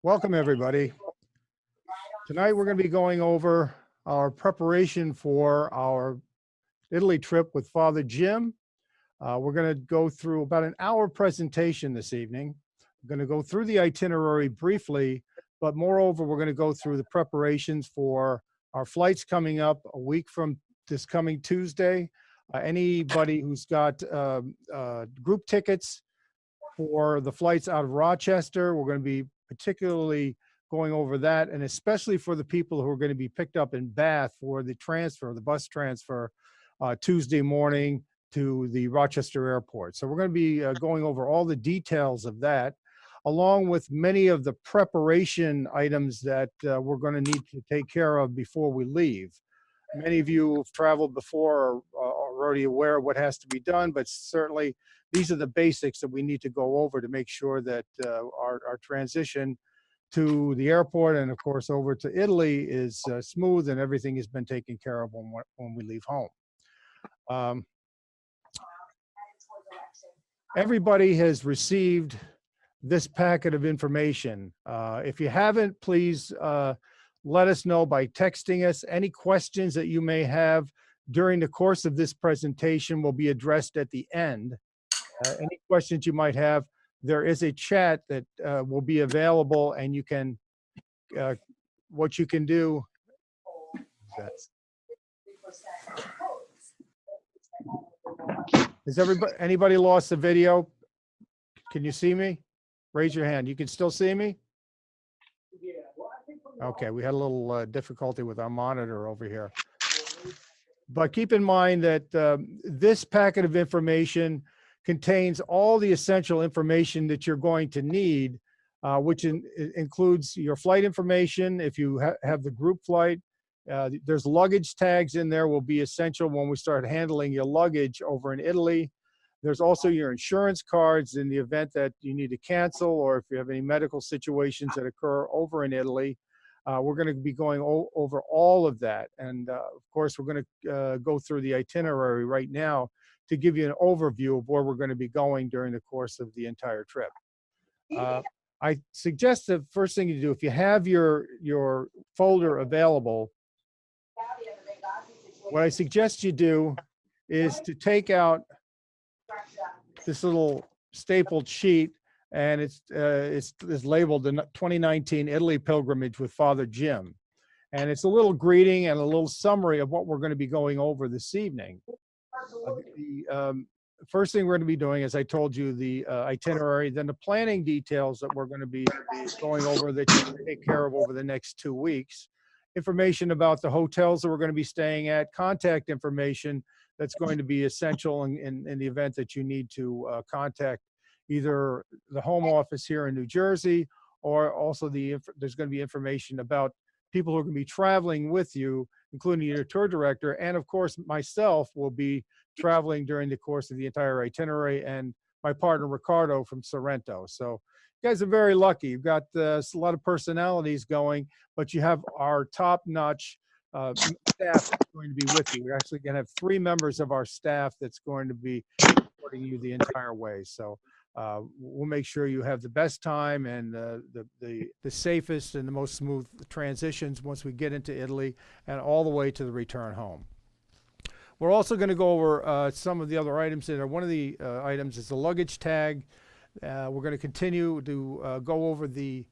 Welcome, everybody. Tonight, we're going to be going over our preparation for our Italy trip with Father Jim. We're going to go through about an hour presentation this evening. We're going to go through the itinerary briefly, but moreover, we're going to go through the preparations for our flights coming up a week from this coming Tuesday. Anybody who's got group tickets for the flights out of Rochester, we're going to be particularly going over that, and especially for the people who are going to be picked up in Bath for the transfer, the bus transfer, Tuesday morning to the Rochester airport. So we're going to be going over all the details of that, along with many of the preparation items that we're going to need to take care of before we leave. Many of you who've traveled before are already aware of what has to be done, but certainly these are the basics that we need to go over to make sure that our transition to the airport and, of course, over to Italy is smooth and everything has been taken care of when we leave home. Everybody has received this packet of information. If you haven't, please let us know by texting us. Any questions that you may have during the course of this presentation will be addressed at the end. Any questions you might have, there is a chat that will be available, and you can, what you can do. Has anybody lost the video? Can you see me? Raise your hand. You can still see me? Okay, we had a little difficulty with our monitor over here. But keep in mind that this packet of information contains all the essential information that you're going to need, which includes your flight information. If you have the group flight, there's luggage tags in there will be essential when we start handling your luggage over in Italy. There's also your insurance cards in the event that you need to cancel, or if you have any medical situations that occur over in Italy. We're going to be going over all of that. And of course, we're going to go through the itinerary right now to give you an overview of where we're going to be going during the course of the entire trip. I suggest the first thing you do, if you have your folder available, what I suggest you do is to take out this little stapled sheet, and it's labeled the 2019 Italy Pilgrimage with Father Jim. And it's a little greeting and a little summary of what we're going to be going over this evening. The first thing we're going to be doing, as I told you, the itinerary, then the planning details that we're going to be going over that you can take care of over the next 2 weeks, information about the hotels that we're going to be staying at, contact information that's going to be essential in the event that you need to contact either the home office here in New Jersey, or also there's going to be information about people who are going to be traveling with you, including your tour director. And of course, myself will be traveling during the course of the entire itinerary, and my partner, Ricardo, from Sorrento. So you guys are very lucky. You've got a lot of personalities going, but you have our top-notch staff that's going to be with you. We're actually going to have 3 members of our staff that's going to be supporting you the entire way. So we'll make sure you have the best time and the safest and the most smooth transitions once we get into Italy and all the way to the return home. We're also going to go over some of the other items that are. One of the items is the luggage tag. We're going to continue to go over the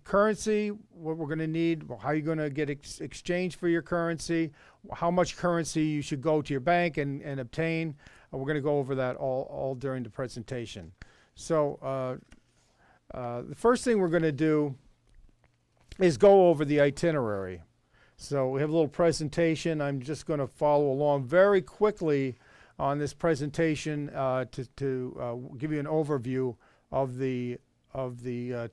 currency, what we're going to need, how you're going to get exchange for your currency, how much currency you should go to your bank and obtain. We're going to go over that all during the presentation. So the first thing we're going to do is go over the itinerary. So we have a little presentation. I'm just going to follow along very quickly on this presentation to give you an overview of the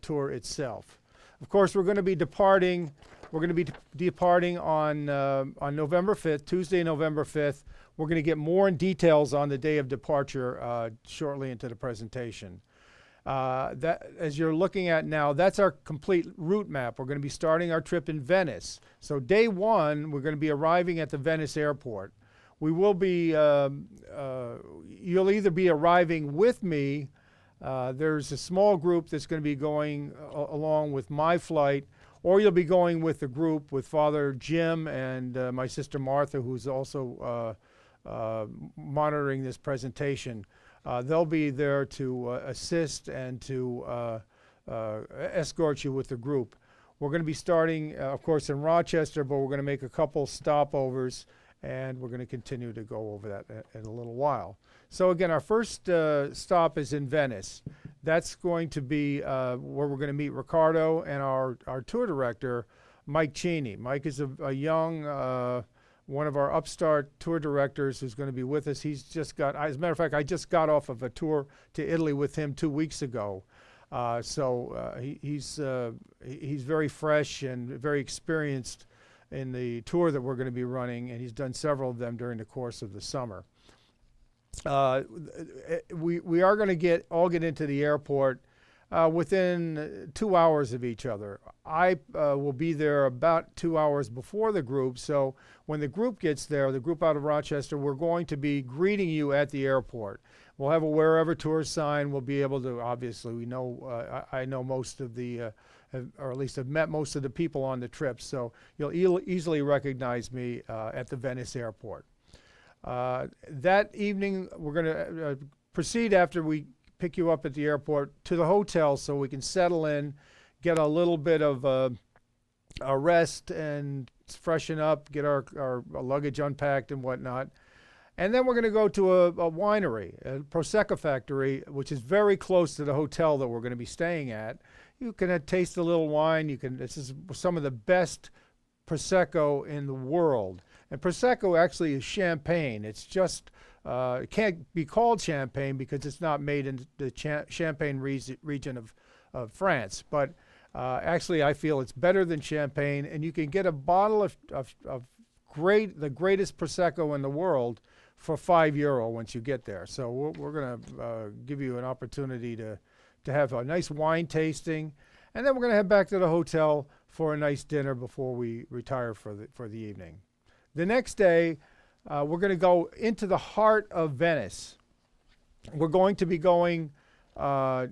tour itself. Of course, we're going to be departing. We're going to be departing on November 5th, Tuesday, November 5th. We're going to get more details on the day of departure shortly into the presentation. That, as you're looking at now, that's our complete route map. We're going to be starting our trip in Venice. So day 1, we're going to be arriving at the Venice airport. We will be, you'll either be arriving with me There's a small group that's going to be going along with my flight, or you'll be going with the group with Father Jim and my sister Martha, who's also monitoring this presentation. They'll be there to assist and to escort you with the group. We're going to be starting, of course, in Rochester, but we're going to make a couple stopovers, and we're going to continue to go over that in a little while. So again, our first stop is in Venice. That's going to be where we're going to meet Ricardo and our tour director, Mike Cheney. Mike is a young, one of our upstart tour directors who's going to be with us. He's just got, as a matter of fact, I just got off of a tour to Italy with him 2 weeks ago. He's very fresh and very experienced in the tour that we're going to be running, and he's done several of them during the course of the summer. We are going to all get into the airport within 2 hours of each other. I will be there about 2 hours before the group, so when the group gets there, the group out of Rochester, we're going to be greeting you at the airport. We'll have a wherever tour sign. We'll be able to, obviously, we know, I know most of the, or at least have met most of the people on the trip, so you'll easily recognize me at the Venice airport. That evening, we're going to proceed after we pick you up at the airport to the hotel so we can settle in, get a little bit of a rest and freshen up, get our luggage unpacked and whatnot. And then we're going to go to a winery, a Prosecco factory, which is very close to the hotel that we're going to be staying at. You can taste a little wine. This is some of the best Prosecco in the world. And Prosecco actually is champagne. It's just, it can't be called champagne because it's not made in the Champagne region of France. But actually, I feel it's better than champagne. And you can get a bottle of the greatest Prosecco in the world for €5 once you get there. So we're going to give you an opportunity to have a nice wine tasting. And then we're going to head back to the hotel for a nice dinner before we retire for the evening. The next day, we're going to go into the heart of Venice. We're going to be going to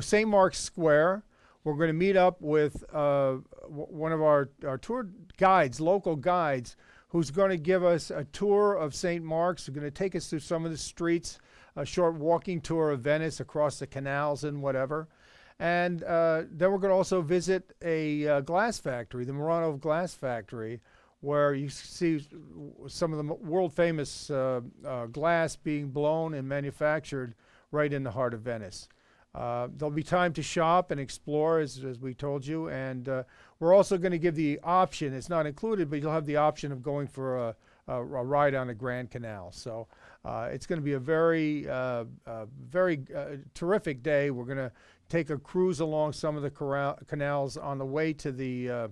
St. Mark's Square. We're going to meet up with one of our tour guides, local guides, who's going to give us a tour of St. Mark's. They're going to take us through some of the streets, a short walking tour of Venice across the canals and whatever. And then we're going to also visit a glass factory, the Murano Glass Factory, where you see some of the world-famous glass being blown and manufactured right in the heart of Venice. There'll be time to shop and explore, as we told you, and we're also going to give the option, it's not included, but you'll have the option of going for a ride on the Grand Canal. So it's going to be a very terrific day. We're going to take a cruise along some of the canals on the way to the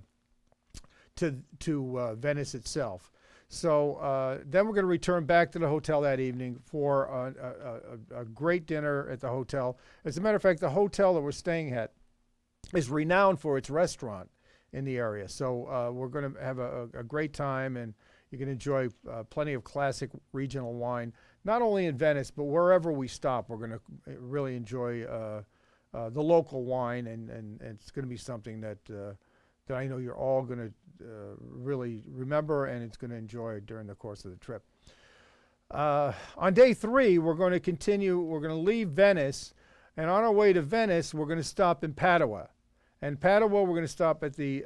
to Venice itself. So then we're going to return back to the hotel that evening for a great dinner at the hotel. As a matter of fact, the hotel that we're staying at is renowned for its restaurant in the area. So we're going to have a great time, and you can enjoy plenty of classic regional wine, not only in Venice, but wherever we stop. We're going to really enjoy the local wine, and it's going to be something that I know you're all going to really remember, and it's going to enjoy during the course of the trip. On day 3, we're going to continue. We're going to leave Venice, and on our way to Venice, we're going to stop in Padua. And Padua, we're going to stop at the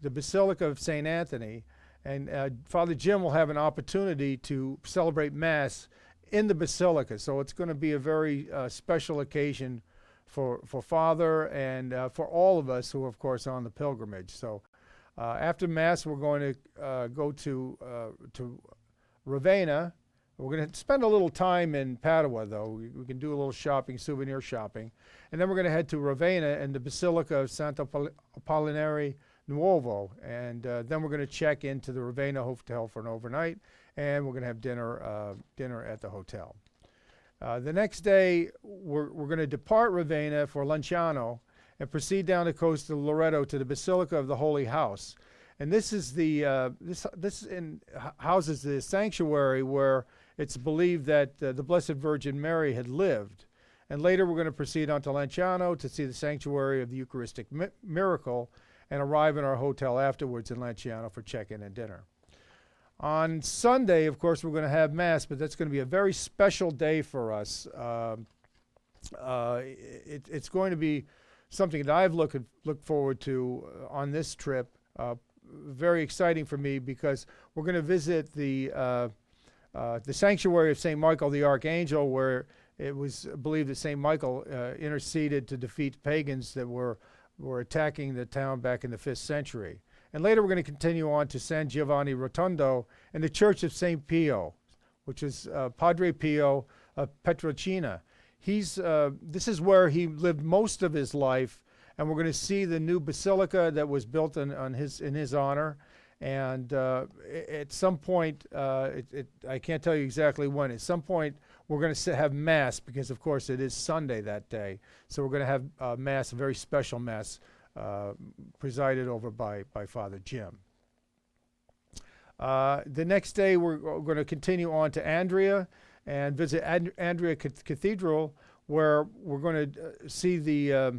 Basilica of St. Anthony, and Father Jim will have an opportunity to celebrate Mass in the Basilica. So it's going to be a very special occasion for Father and for all of us who are, of course, on the pilgrimage. So after Mass, we're going to go to Ravenna. We're going to spend a little time in Padua, though. We can do a little shopping, souvenir shopping. And then we're going to head to Ravenna and the Basilica of Sant'Apollinare Nuovo. And then we're going to check into the Ravenna Hotel for an overnight. And we're going to have dinner at the hotel. The next day, we're going to depart Ravenna for Lanciano and proceed down the coast of Loreto to the Basilica of the Holy House. And this is houses the sanctuary where it's believed that the Blessed Virgin Mary had lived. And later we're going to proceed on to Lanciano to see the Sanctuary of the Eucharistic Miracle and arrive in our hotel afterwards in Lanciano for check-in and dinner. On Sunday, of course, we're going to have Mass, but that's going to be a very special day for us. It's going to be something that I've looked forward to on this trip. Very exciting for me because we're going to visit the sanctuary of St. Michael the Archangel, where it was believed that St. Michael interceded to defeat pagans that were attacking the town back in the 5th century. And later we're going to continue on to San Giovanni Rotondo and the Church of St. Pio, which is Padre Pio of Pietrelcina. This is where he lived most of his life, and we're going to see the new basilica that was built in his honor. And at some point, I can't tell you exactly when. At some point, we're going to have Mass because, of course, it is Sunday that day. So we're going to have Mass, a very special Mass, presided over by Father Jim. The next day, we're going to continue on to Andria and visit Andria Cathedral, where we're going to see the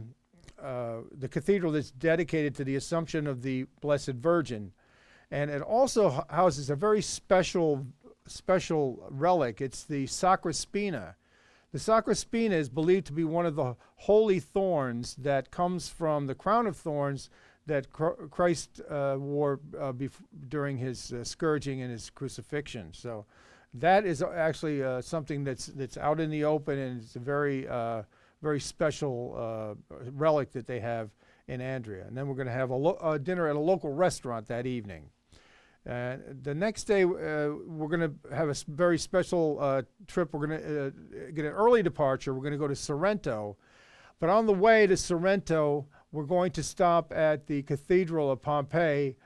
cathedral that's dedicated to the Assumption of the Blessed Virgin. And it also houses a very special relic. It's the Sacra Spina. The Sacra Spina is believed to be one of the holy thorns that comes from the crown of thorns that Christ wore during his scourging and his crucifixion. So that is actually something that's out in the open, and it's a very special relic that they have in Andria. And then we're going to have a dinner at a local restaurant that evening. The next day, we're going to have a very special trip. We're going to get an early departure. We're going to go to Sorrento. But on the way to Sorrento, we're going to stop at the Cathedral of Pompeii,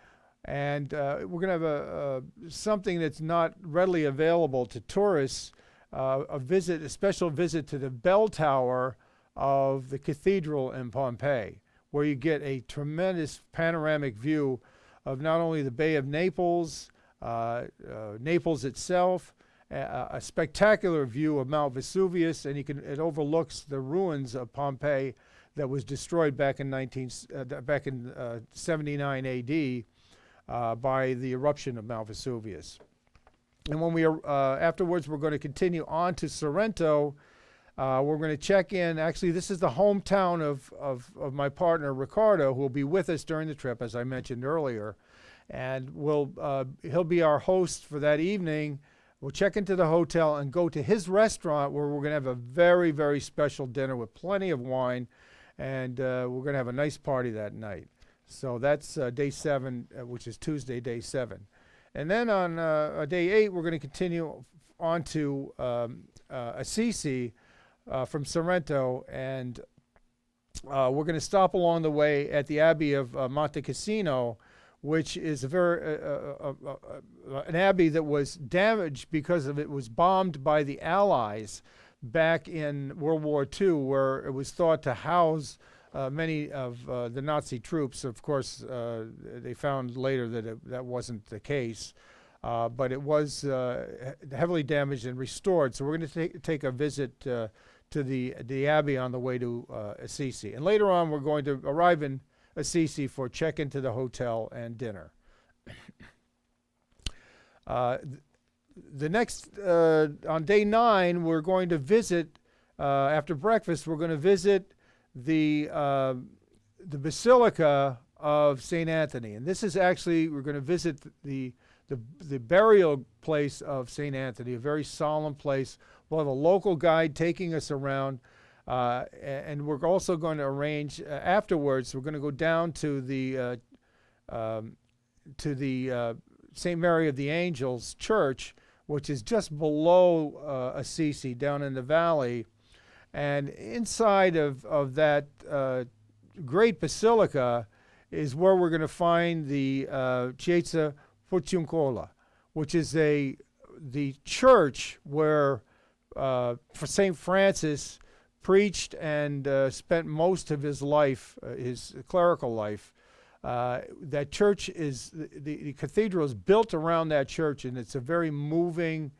and we're going to have something that's not readily available to tourists, a special visit to the bell tower of the cathedral in Pompeii, where you get a tremendous panoramic view of not only the Bay of Naples, Naples itself, a spectacular view of Mount Vesuvius, and it overlooks the ruins of Pompeii that was destroyed back in 79 A.D. By the eruption of Mount Vesuvius. And when we afterwards, we're going to continue on to Sorrento. We're going to check in. Actually, this is the hometown of my partner, Ricardo, who will be with us during the trip, as I mentioned earlier. And he'll be our host for that evening. We'll check into the hotel and go to his restaurant, where we're going to have a very, very special dinner with plenty of wine. And we're going to have a nice party that night. So that's day 7, which is Tuesday, day 7. And then on day 8, we're going to continue on to Assisi, from Sorrento, and we're going to stop along the way at the Abbey of Monte Cassino, which is an abbey that was damaged because it was bombed by the Allies back in World War II, where it was thought to house many of the Nazi troops. Of course, they found later that that wasn't the case. But it was heavily damaged and restored. So we're going to take a visit to the Abbey on the way to Assisi. And later on, we're going to arrive in Assisi for check-in to the hotel and dinner. The next, on day 9, we're going to visit, after breakfast, we're going to visit the Basilica of St. Anthony. And this is actually, we're going to visit the burial place of St. Anthony, a very solemn place. We'll have a local guide taking us around, and we're also going to arrange afterwards. We're going to go down to the St. Mary of the Angels Church, which is just below Assisi, down in the valley, and inside of that great basilica is where we're going to find the Chiesa Porciuncola, which is the church where for St. Francis preached and spent most of his life, his clerical life. That church is, the cathedral is built around that church, and it's a very moving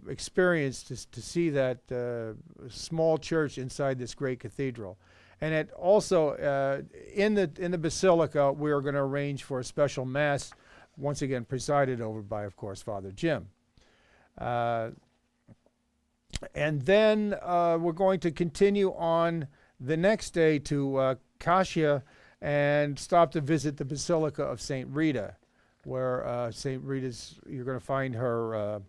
experience to see that small church inside this great cathedral. And it also in the basilica, we are going to arrange for a special mass, once again presided over by, of course, Father Jim. And then we're going to continue on the next day to Cascia and stop to visit the Basilica of St. Rita, where St. Rita's, you're going to find her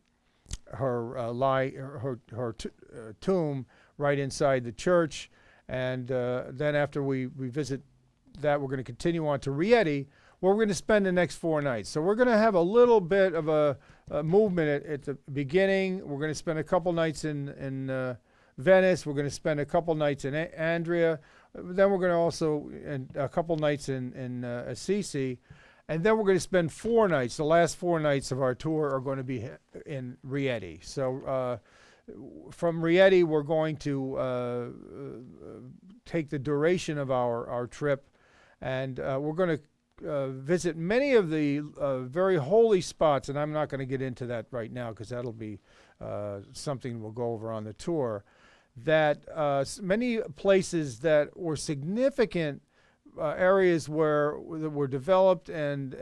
tomb right inside the church. And then after we visit that, we're going to continue on to Rieti, where we're going to spend the next 4 nights. So we're going to have a little bit of a movement at the beginning. We're going to spend a couple nights in Venice. We're going to spend a couple nights in Andria. Then we're going to also, and a couple nights in Assisi. And then we're going to spend 4 nights. The last 4 nights of our tour are going to be in Rieti. So from Rieti, we're going to take the duration of our trip, and we're going to visit many of the very holy spots, and I'm not going to get into that right now because that'll be something we'll go over on the tour, that many places that were significant areas that were developed and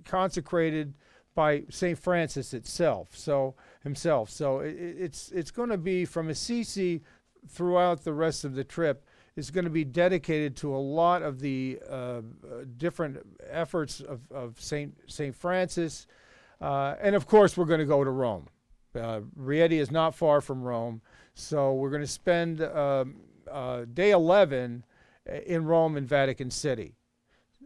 consecrated by St. Francis himself. So it's going to be from Assisi throughout the rest of the trip. Is going to be dedicated to a lot of the different efforts of St. Francis. And of course, we're going to go to Rome. Rieti is not far from Rome. So we're going to spend day 11 in Rome and Vatican City.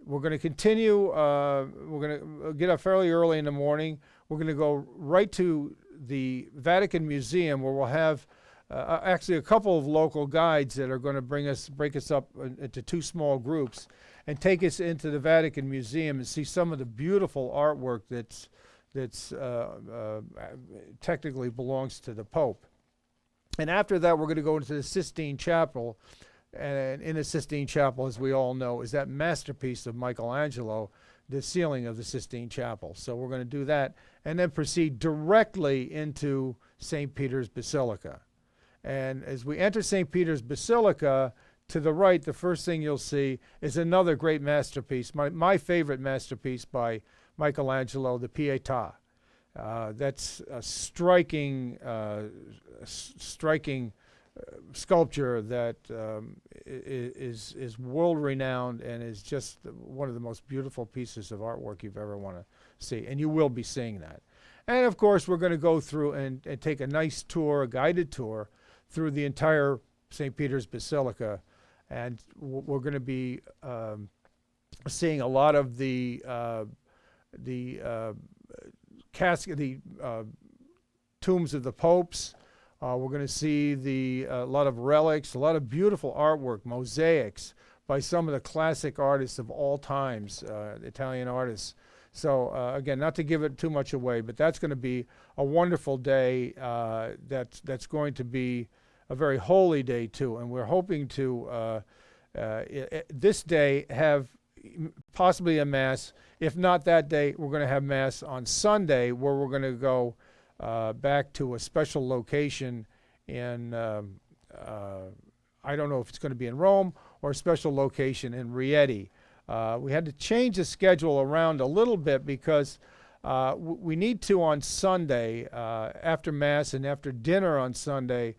We're going to continue, we're going to get up fairly early in the morning. We're going to go right to the Vatican Museum, where we'll have actually a couple of local guides that are going to break us up into 2 small groups and take us into the Vatican Museum and see some of the beautiful artwork that's technically belongs to the Pope. And after that, we're going to go into the Sistine Chapel. And in the Sistine Chapel, as we all know, is that masterpiece of Michelangelo, the ceiling of the Sistine Chapel. So we're going to do that and then proceed directly into St. Peter's Basilica. And as we enter St. Peter's Basilica, to the right, the first thing you'll see is another great masterpiece, my favorite masterpiece by Michelangelo, the Pietà. That's a striking sculpture that is world-renowned and is just one of the most beautiful pieces of artwork you've ever want to see. And you will be seeing that. And, of course, we're going to go through and take a nice tour, a guided tour, through the entire St. Peter's Basilica, and we're going to be seeing a lot of the tombs of the popes. We're going to see a lot of relics, a lot of beautiful artwork, mosaics by some of the classic artists of all times, Italian artists. So again, not to give it too much away, but that's going to be a wonderful day. That's going to be a very holy day too, and we're hoping to this day have possibly a mass. If not that day, we're going to have mass on Sunday, where we're going to go back to a special location in I don't know if it's going to be in Rome or a special location in Rieti. We had to change the schedule around a little bit because we need to, on Sunday, after Mass and after dinner on Sunday,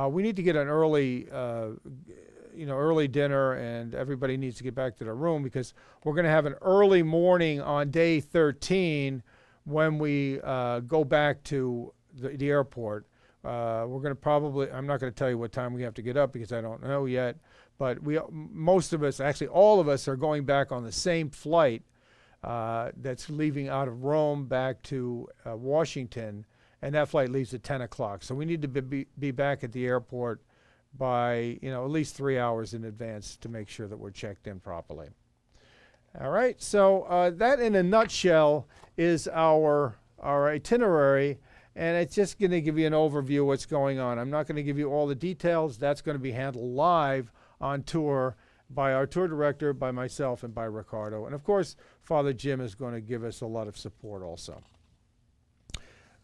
we need to get an early dinner, and everybody needs to get back to their room because we're going to have an early morning on day 13 when we go back to the airport. We're going to probably, I'm not going to tell you what time we have to get up because I don't know yet, but most of us, actually all of us, are going back on the same flight that's leaving out of Rome back to Washington, and that flight leaves at 10 o'clock. So we need to be back at the airport by at least 3 hours in advance to make sure that we're checked in properly. All right, so that in a nutshell is our itinerary, and it's just going to give you an overview of what's going on. I'm not going to give you all the details. That's going to be handled live on tour by our tour director, by myself, and by Ricardo. And of course, Father Jim is going to give us a lot of support also.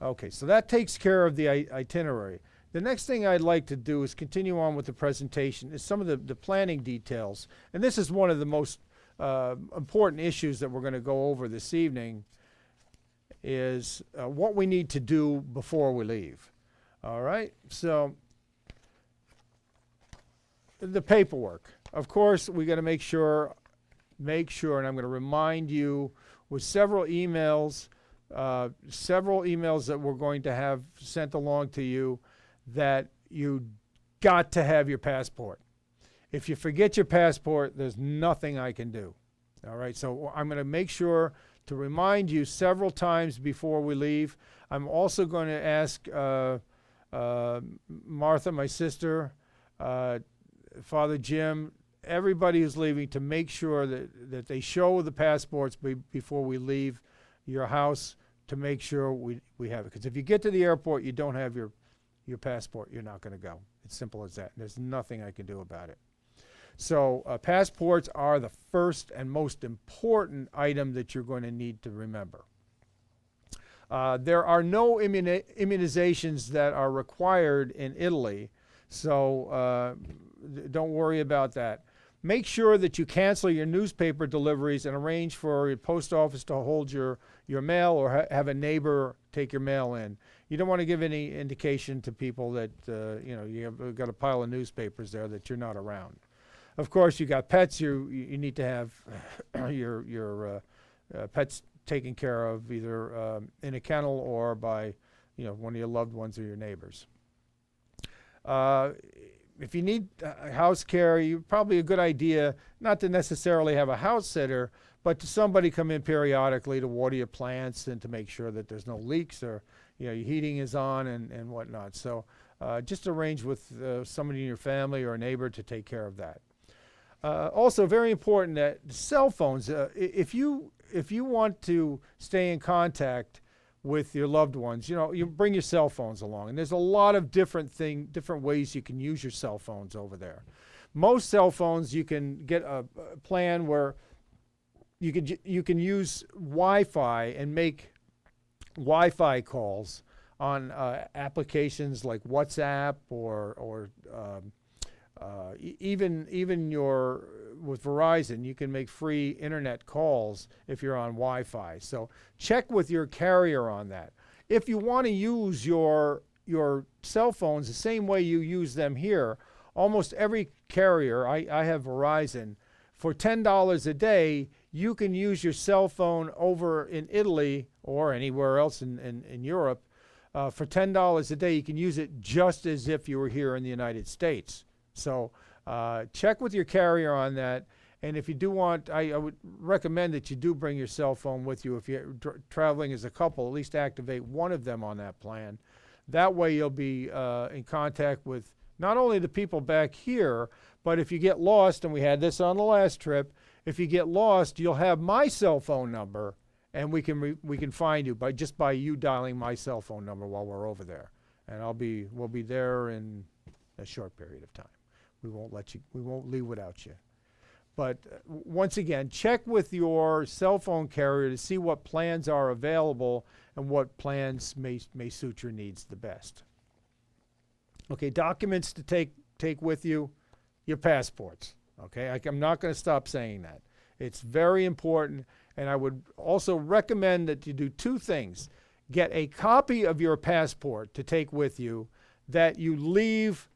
Okay, so that takes care of the itinerary. The next thing I'd like to do is continue on with the presentation, is some of the planning details. And this is one of the most important issues that we're going to go over this evening, is what we need to do before we leave. All right, so the paperwork. Of course, we got to make sure, and I'm going to remind you with several emails that we're going to have sent along to you, that you got to have your passport. If you forget your passport, there's nothing I can do. All right, so I'm going to make sure to remind you several times before we leave. I'm also going to ask Martha, my sister, Father Jim, everybody who's leaving, to make sure that they show the passports before we leave your house, to make sure we have it. Because if you get to the airport, you don't have your passport, you're not going to go. It's simple as that. There's nothing I can do about it. So passports are the first and most important item that you're going to need to remember. There are no immunizations that are required in Italy, so don't worry about that. Make sure that you cancel your newspaper deliveries and arrange for your post office to hold your mail, or have a neighbor take your mail in. You don't want to give any indication to people that you've got a pile of newspapers there that you're not around. Of course, you got pets. You need to have your pets taken care of, either in a kennel or by one of your loved ones or your neighbors. If you need house care, probably a good idea not to necessarily have a house sitter, but to somebody come in periodically to water your plants and to make sure that there's no leaks, or your heating is on and whatnot. So just arrange with somebody in your family or a neighbor to take care of that. Also, very important that cell phones. If you want to stay in contact with your loved ones, you bring your cell phones along, and there's a lot of different ways you can use your cell phones over there. Most cell phones, you can get a plan where you can use Wi-Fi and make Wi-Fi calls on applications like WhatsApp or even with Verizon, you can make free internet calls if you're on Wi-Fi. So check with your carrier on that. If you want to use your cell phones the same way you use them here, almost every carrier, I have Verizon, for $10 a day, you can use your cell phone over in Italy or anywhere else in Europe. For $10 a day, you can use it just as if you were here in the United States. So check with your carrier on that. And if you do want, I would recommend that you do bring your cell phone with you. If you're traveling as a couple, at least activate one of them on that plan. That way you'll be in contact with not only the people back here, but if you get lost, and we had this on the last trip, if you get lost, you'll have my cell phone number, and we can find you by you dialing my cell phone number while we're over there. And we'll be there in a short period of time. We won't leave without you. But once again, check with your cell phone carrier to see what plans are available and what plans may suit your needs the best. Okay, documents to take with you, your passports. Okay, I'm not going to stop saying that. It's very important, and I would also recommend that you do two things. Get a copy of your passport to take with you that you leave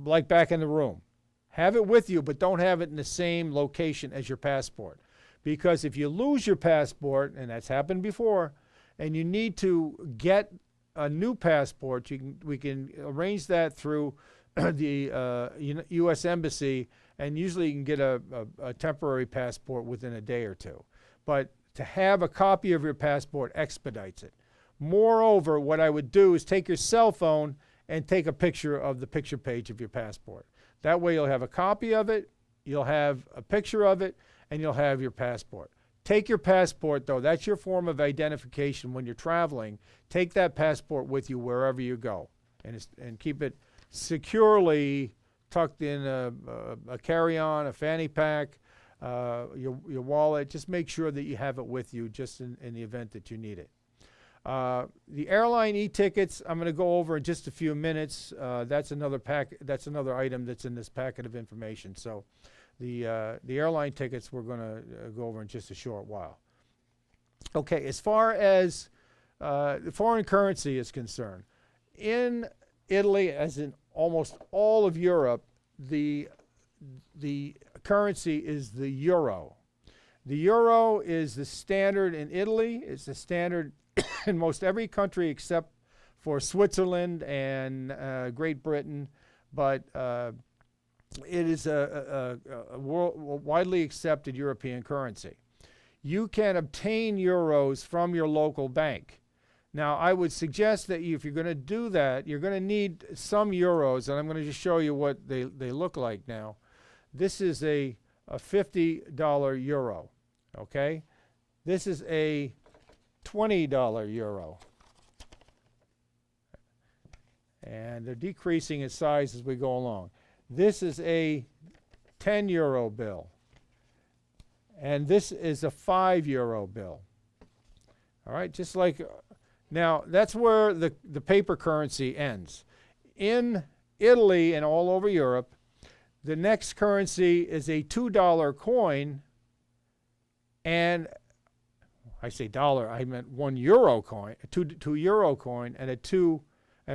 like back in the room. Have it with you, but don't have it in the same location as your passport. Because if you lose your passport, and that's happened before, and you need to get a new passport, we can arrange that through the U.S. Embassy, and usually you can get a temporary passport within a day or two. But to have a copy of your passport expedites it. Moreover, what I would do is take your cell phone and take a picture of the picture page of your passport. That way you'll have a copy of it, you'll have a picture of it, and you'll have your passport. Take your passport, though. That's your form of identification when you're traveling. Take that passport with you wherever you go, and keep it securely tucked in a carry-on, a fanny pack, your wallet. Just make sure that you have it with you just in the event that you need it. The airline e-tickets, I'm going to go over in just a few minutes. That's another item that's in this packet of information. So the airline tickets we're going to go over in just a short while. Okay, as far as the foreign currency is concerned, in Italy, as in almost all of Europe, the currency is the euro. The euro is the standard in Italy. It's the standard in most every country except for Switzerland and Great Britain, but it is a widely accepted European currency. You can obtain euros from your local bank. Now, I would suggest that if you're going to do that, you're going to need some euros, and I'm going to just show you what they look like now. This is a $50 euro, okay? This is a $20 euro. And they're decreasing in size as we go along. This is a 10 euro bill. And this is a 5 euro bill. All right, just like, now that's where the paper currency ends. In Italy and all over Europe, the next currency is a $2 coin, and I say dollar, I meant 1 euro coin, a 2 euro coin, and a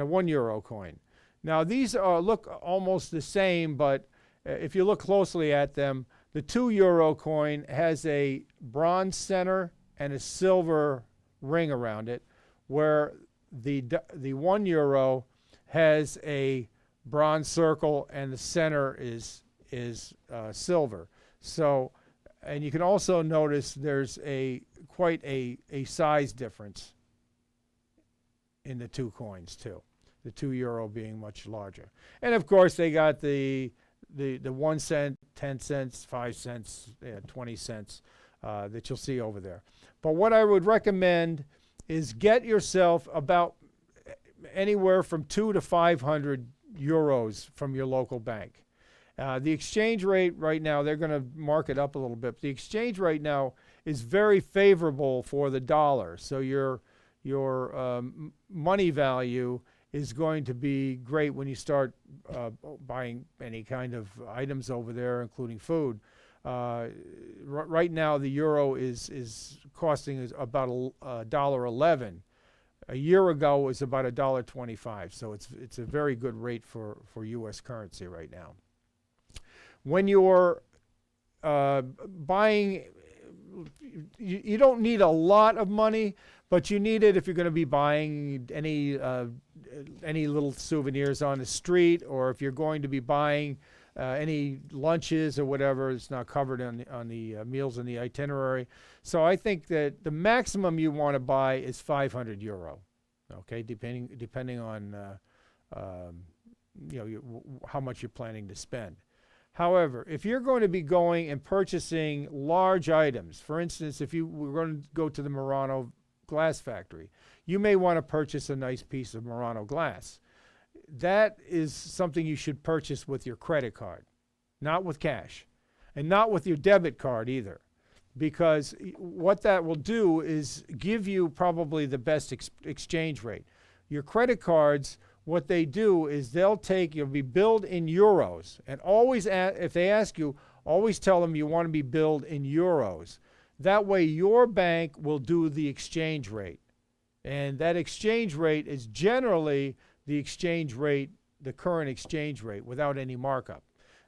1 euro coin. Now these look almost the same, but if you look closely at them, the 2 euro coin has a bronze center and a silver ring around it, where the 1 euro has a bronze circle and the center is silver. So, and you can also notice there's quite a size difference in the two coins too. The 2 euro being much larger. And of course they got the 1 cent, 10 cents, 5 cents, 20 cents that you'll see over there. But what I would recommend is get yourself about anywhere from 200 to 500 euros from your local bank. The exchange rate right now, they're going to mark it up a little bit. But the exchange rate now is very favorable for the dollar. So your money value is going to be great when you start buying any kind of items over there, including food. Right now, the euro is costing about $1.11. A year ago, it was about $1.25. So it's a very good rate for U.S. currency right now. When you're buying, you don't need a lot of money, but you need it if you're going to be buying any little souvenirs on the street, or if you're going to be buying any lunches or whatever. It's not covered on the meals in the itinerary. So I think that the maximum you want to buy is 500 euro. Okay, depending on how much you're planning to spend. However, if you're going to be going and purchasing large items, for instance, if you were going to go to the Murano glass factory, you may want to purchase a nice piece of Murano glass. That is something you should purchase with your credit card, not with cash, and not with your debit card either, because what that will do is give you probably the best exchange rate. Your credit cards, what they do is you'll be billed in euros, and always, if they ask you, always tell them you want to be billed in euros. That way your bank will do the exchange rate, and that exchange rate is generally the exchange rate, the current exchange rate, without any markup.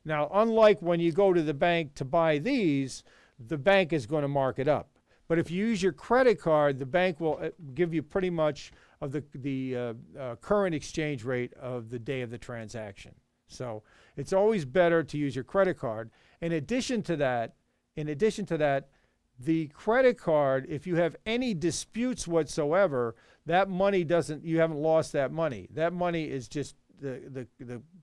Now, unlike when you go to the bank to buy these, the bank is going to mark it up. But if you use your credit card, the bank will give you pretty much of the current exchange rate of the day of the transaction. So it's always better to use your credit card. In addition to that, the credit card, if you have any disputes whatsoever, that money you haven't lost that money. That money is just the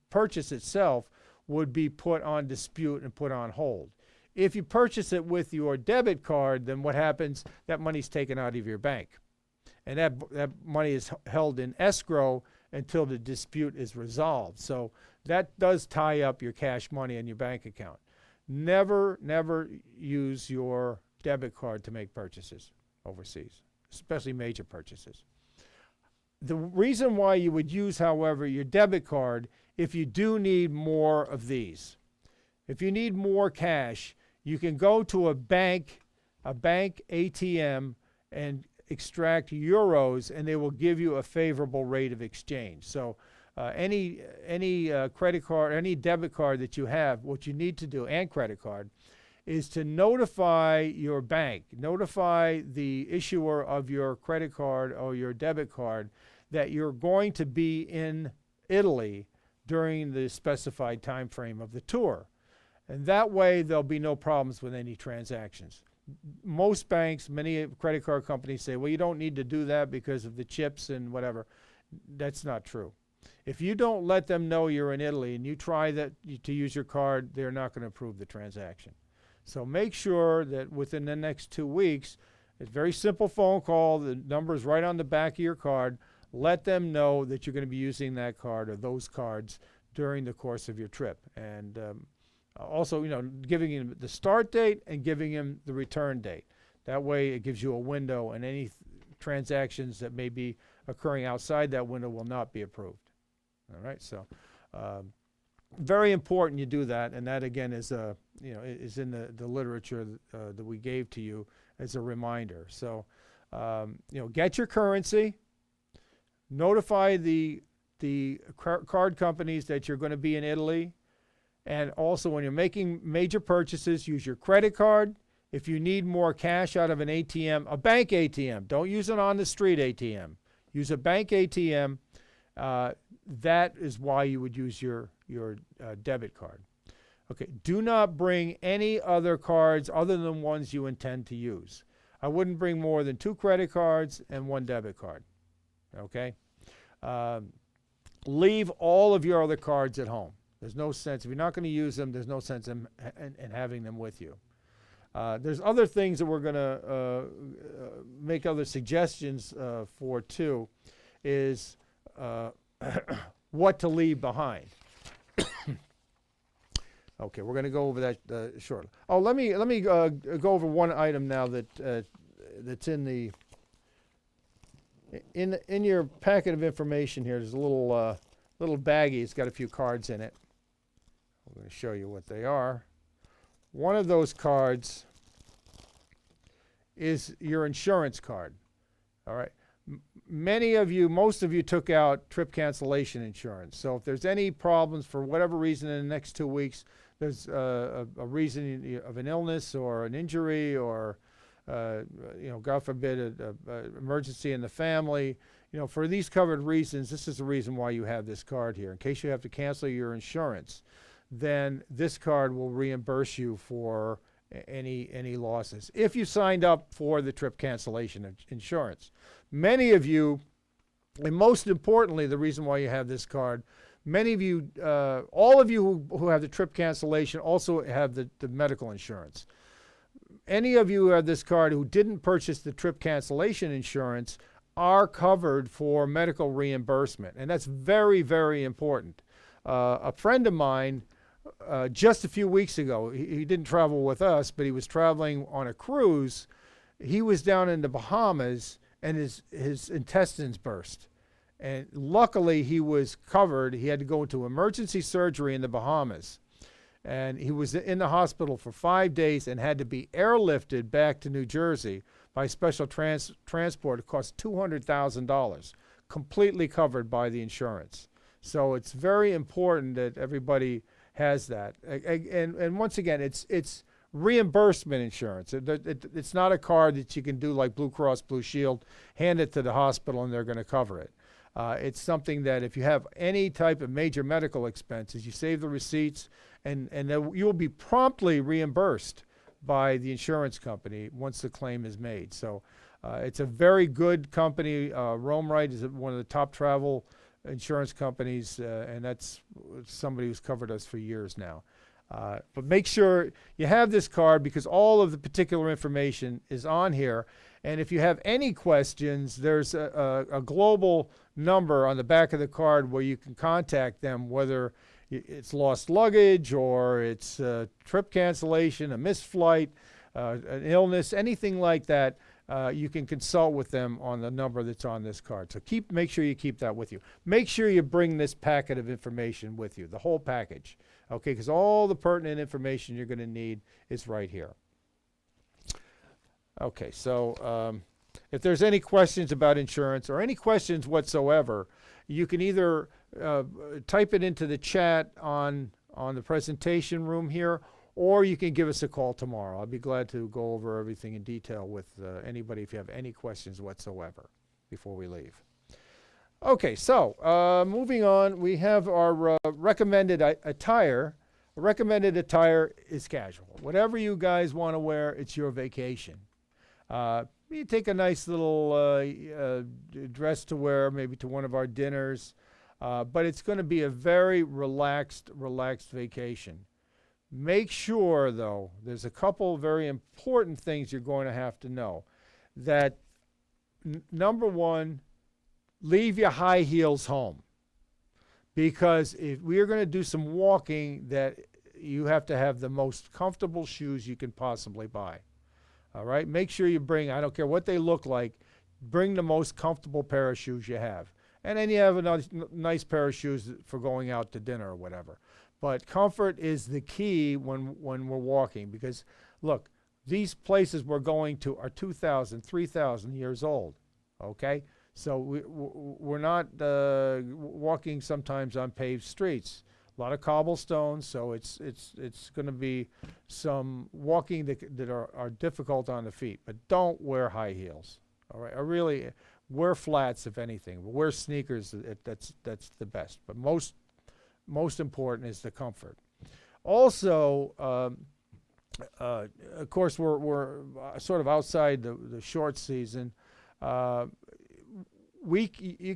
purchase itself would be put on dispute and put on hold. If you purchase it with your debit card, then what happens? That money's taken out of your bank. And that money is held in escrow until the dispute is resolved. So that does tie up your cash money in your bank account. Never use your debit card to make purchases overseas. especially major purchases. The reason why you would use, however, your debit card if you do need more of these. If you need more cash, you can go to a bank ATM and extract euros, and they will give you a favorable rate of exchange. So any credit card, any debit card that you have, what you need to do, and credit card, is to notify your bank, notify the issuer of your credit card or your debit card that you're going to be in Italy during the specified time frame of the tour. And that way there'll be no problems with any transactions. Most banks, many credit card companies say, well, you don't need to do that because of the chips and whatever. That's not true. If you don't let them know you're in Italy and you try to use your card, they're not going to approve the transaction. So make sure that within the next 2 weeks, it's a very simple phone call. The number is right on the back of your card. Let them know that you're going to be using that card or those cards during the course of your trip. And also, giving him the start date and giving him the return date. That way it gives you a window, and any transactions that may be occurring outside that window will not be approved. All right, so very important you do that, and that again is is in the literature that we gave to you as a reminder. So get your currency, notify the card companies that you're going to be in Italy, and also when you're making major purchases, use your credit card. If you need more cash out of an ATM, a bank ATM, don't use an on the street ATM. Use a bank ATM. That is why you would use your debit card. Okay, do not bring any other cards other than ones you intend to use. I wouldn't bring more than 2 credit cards and 1 debit card. Okay? Leave all of your other cards at home. There's no sense. If you're not going to use them, there's no sense in having them with you. There's other things that we're going to make other suggestions for too, is what to leave behind. Okay, we're going to go over that shortly. Oh, let me go over one item now that's in your packet of information here. There's a little baggie. It's got a few cards in it. I'm going to show you what they are. One of those cards is your insurance card. All right. Most of you took out trip cancellation insurance. So if there's any problems for whatever reason in the next 2 weeks, there's a reason of an illness or an injury or, God forbid, an emergency in the family. For these covered reasons, this is the reason why you have this card here. In case you have to cancel your insurance, then this card will reimburse you for any losses if you signed up for the trip cancellation insurance. Many of you, and most importantly, the reason why you have this card, many of you, all of you who have the trip cancellation also have the medical insurance. Any of you who have this card who didn't purchase the trip cancellation insurance are covered for medical reimbursement, and that's very, very important. A friend of mine, just a few weeks ago, he didn't travel with us, but he was traveling on a cruise. He was down in the Bahamas, and his intestines burst. And luckily, he was covered. He had to go into emergency surgery in the Bahamas. And he was in the hospital for 5 days and had to be airlifted back to New Jersey by special transport. It cost $200,000, completely covered by the insurance. So it's very important that everybody has that. And once again, it's reimbursement insurance. It's not a card that you can do like Blue Cross Blue Shield, hand it to the hospital and they're going to cover it. It's something that if you have any type of major medical expenses, you save the receipts and you'll be promptly reimbursed by the insurance company once the claim is made. So it's a very good company. Roamrite is one of the top travel insurance companies, and that's somebody who's covered us for years now. But make sure you have this card because all of the particular information is on here. And if you have any questions, there's a global number on the back of the card where you can contact them, whether it's lost luggage or it's trip cancellation, a missed flight, an illness, anything like that. you can consult with them on the number that's on this card. So make sure you keep that with you. Make sure you bring this packet of information with you, the whole package, okay? Because all the pertinent information you're going to need is right here. Okay, so if there's any questions about insurance or any questions whatsoever, you can either type it into the chat on the presentation room here, or you can give us a call tomorrow. I'll be glad to go over everything in detail with anybody if you have any questions whatsoever before we leave. Okay, so moving on, we have our recommended attire. Recommended attire is casual. Whatever you guys want to wear, it's your vacation. You take a nice little dress to wear, maybe to one of our dinners, but it's going to be a very relaxed vacation. Make sure, though, there's a couple of very important things you're going to have to know. That, number one, leave your high heels home. Because if we are going to do some walking, that you have to have the most comfortable shoes you can possibly buy. All right? Make sure you bring, I don't care what they look like, bring the most comfortable pair of shoes you have. And then you have a nice pair of shoes for going out to dinner or whatever. But comfort is the key when we're walking, because, look, these places we're going to are 2,000, 3,000 years old, okay? So we're not walking sometimes on paved streets. A lot of cobblestones, so it's going to be some walking that are difficult on the feet. But don't wear high heels, all right? Or really, wear flats if anything. Wear sneakers, that's the best. But most important is the comfort. Also, of course, we're sort of outside the short season. You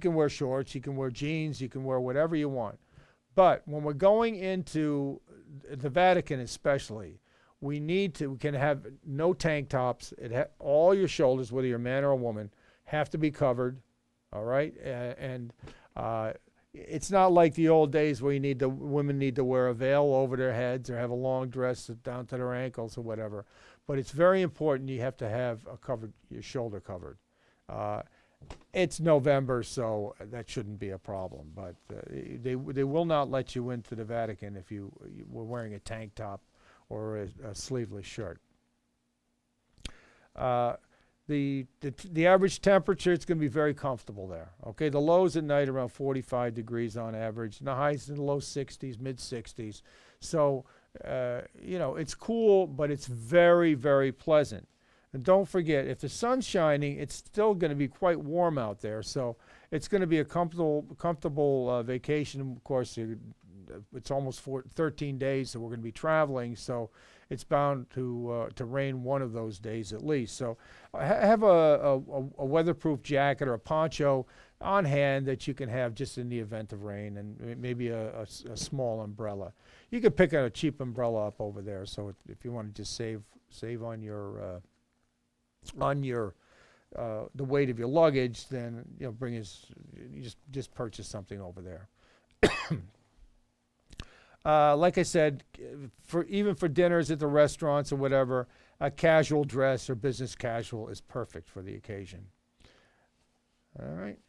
can wear shorts, you can wear jeans, you can wear whatever you want. But when we're going into the Vatican especially, we can have no tank tops. All your shoulders, whether you're a man or a woman, have to be covered, all right? It's not like the old days where women need to wear a veil over their heads or have a long dress down to their ankles or whatever. But it's very important you have to have your shoulder covered. It's November, so that shouldn't be a problem. But they will not let you into the Vatican if you were wearing a tank top or a sleeveless shirt. The average temperature, it's going to be very comfortable there. Okay, the lows at night around 45 degrees on average, and the highs in the low 60s, mid 60s. So, it's cool, but it's very, very pleasant. And don't forget, if the sun's shining, it's still going to be quite warm out there. So it's going to be a comfortable vacation. Of course, it's almost 13 days that we're going to be traveling, so it's bound to rain one of those days at least. So have a weatherproof jacket or a poncho on hand that you can have just in the event of rain, and maybe a small umbrella. You could pick a cheap umbrella up over there. So if you want to just save on your the weight of your luggage, then just purchase something over there. Like I said, even for dinners at the restaurants or whatever, a casual dress or business casual is perfect for the occasion. All right.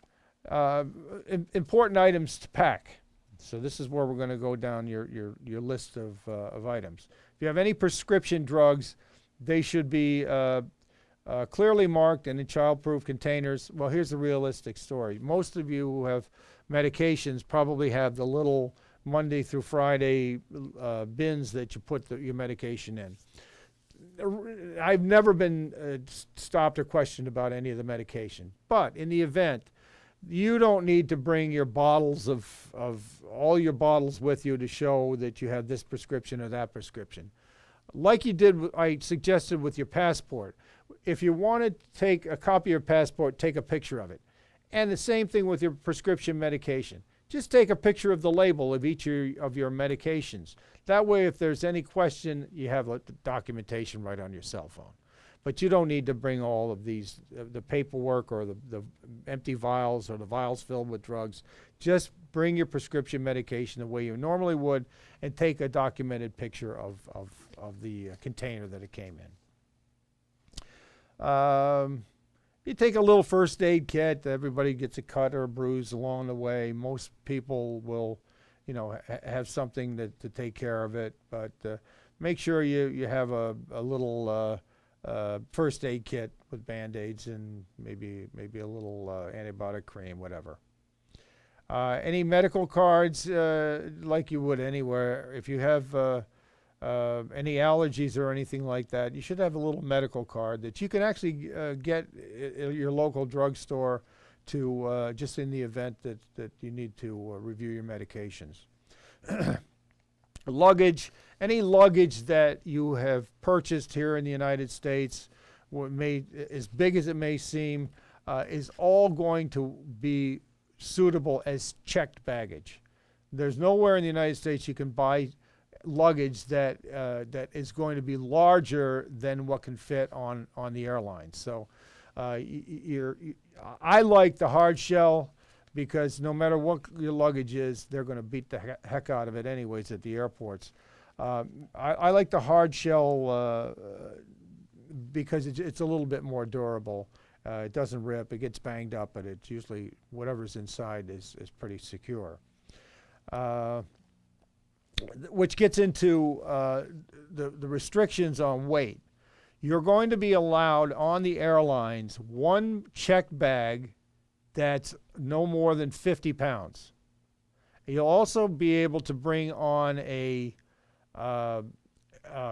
Important items to pack. So this is where we're going to go down your list of items. If you have any prescription drugs, they should be clearly marked and in child-proof containers. Well, here's the realistic story. Most of you who have medications probably have the little Monday through Friday bins that you put your medication in. I've never been stopped or questioned about any of the medication. But in the event, you don't need to bring your bottles of all your bottles with you to show that you have this prescription or that prescription. Like you did, I suggested with your passport. If you want to take a copy of your passport, take a picture of it. And the same thing with your prescription medication. Just take a picture of the label of each of your medications. That way, if there's any question, you have the documentation right on your cell phone. But you don't need to bring all of these, the paperwork or the empty vials or the vials filled with drugs. Just bring your prescription medication the way you normally would and take a documented picture of the container that it came in. You take a little first aid kit. Everybody gets a cut or a bruise along the way. Most people will, have something to take care of it. But make sure you have a little first aid kit with Band-Aids and maybe a little antibiotic cream, whatever. Any medical cards, like you would anywhere. If you have any allergies or anything like that, you should have a little medical card that you can actually get at your local drugstore to just in the event that you need to review your medications. Luggage, any luggage that you have purchased here in the United States, as big as it may seem, is all going to be suitable as checked baggage. There's nowhere in the United States you can buy luggage that is going to be larger than what can fit on the airline. So I like the hard shell because no matter what your luggage is, they're going to beat the heck out of it anyways at the airports. I like the hard shell because it's a little bit more durable. It doesn't rip, it gets banged up, but it's usually whatever's inside is pretty secure. Which gets into the restrictions on weight. You're going to be allowed on the airlines one checked bag that's no more than 50 pounds. You'll also be able to bring on a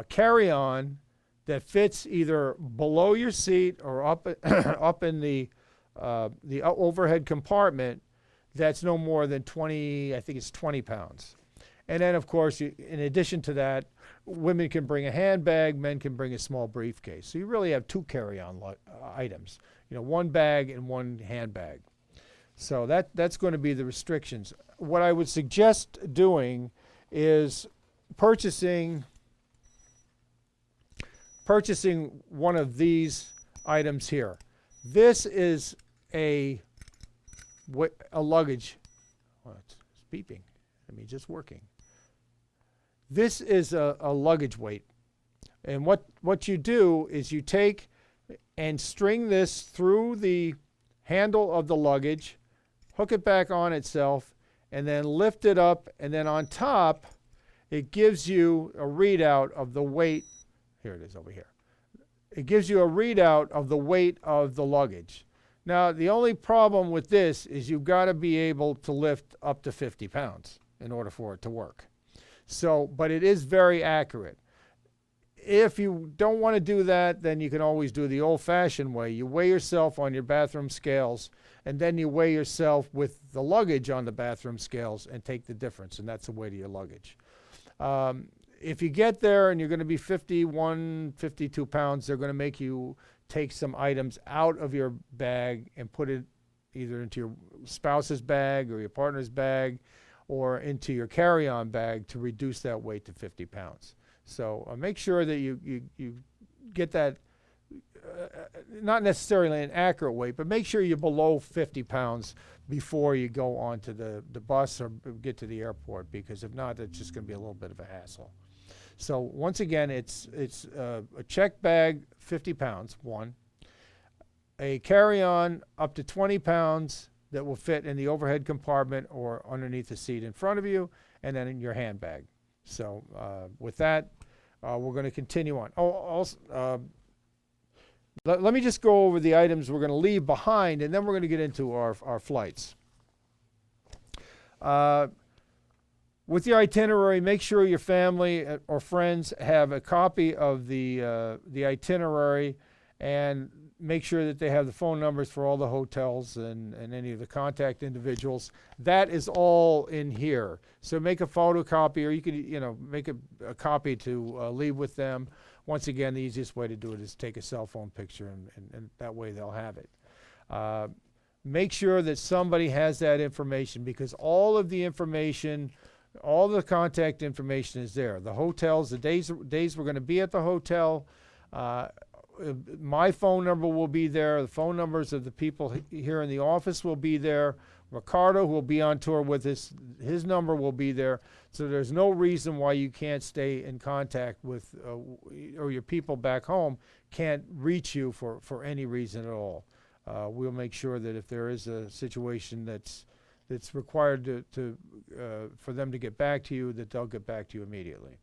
carry-on that fits either below your seat or up in the overhead compartment that's no more than 20, I think it's 20 pounds. And then, of course, in addition to that, women can bring a handbag, men can bring a small briefcase. So you really have two carry-on items, one bag and one handbag. So that's going to be the restrictions. What I would suggest doing is purchasing one of these items here. This is a luggage. Oh, it's beeping. I mean, just working. This is a luggage weight. And what you do is you take and string this through the handle of the luggage, hook it back on itself, and then lift it up, and then on top, it gives you a readout of the weight. Here it is over here. It gives you a readout of the weight of the luggage. Now, the only problem with this is you've got to be able to lift up to 50 pounds in order for it to work. So, but it is very accurate. If you don't want to do that, then you can always do the old-fashioned way. You weigh yourself on your bathroom scales, and then you weigh yourself with the luggage on the bathroom scales and take the difference, and that's the weight of your luggage. If you get there and you're going to be 51, 52 pounds, they're going to make you take some items out of your bag and put it either into your spouse's bag or your partner's bag or into your carry-on bag to reduce that weight to 50 pounds. So make sure that you get that, not necessarily an accurate weight, but make sure you're below 50 pounds before you go onto the bus or get to the airport, because if not, it's just going to be a little bit of a hassle. So once again, it's a checked bag, 50 pounds, one. A carry-on up to 20 pounds that will fit in the overhead compartment or underneath the seat in front of you, and then in your handbag. So with that, we're going to continue on. Oh, also, let me just go over the items we're going to leave behind, and then we're going to get into our flights. With your itinerary, make sure your family or friends have a copy of the itinerary, and make sure that they have the phone numbers for all the hotels and any of the contact individuals. That is all in here. So make a photocopy, or you could make a copy to leave with them. Once again, the easiest way to do it is take a cell phone picture, and that way they'll have it. Make sure that somebody has that information, because all of the information, all the contact information is there. The hotels, the days we're going to be at the hotel, my phone number will be there. The phone numbers of the people here in the office will be there. Ricardo, who will be on tour with us, his number will be there. So there's no reason why you can't stay in contact with, or your people back home can't reach you for any reason at all. we'll make sure that if there is a situation that's required for them to get back to you, that they'll get back to you immediately.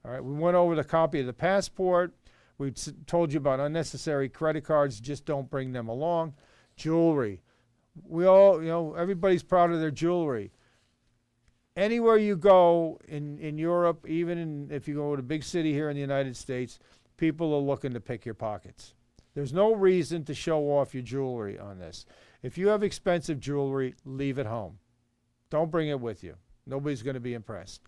All right, we went over the copy of the passport. We told you about unnecessary credit cards. Just don't bring them along. Jewelry. We all, everybody's proud of their jewelry. Anywhere you go in Europe, even if you go to a big city here in the United States, people are looking to pick your pockets. There's no reason to show off your jewelry on this. If you have expensive jewelry, leave it home. Don't bring it with you. Nobody's going to be impressed.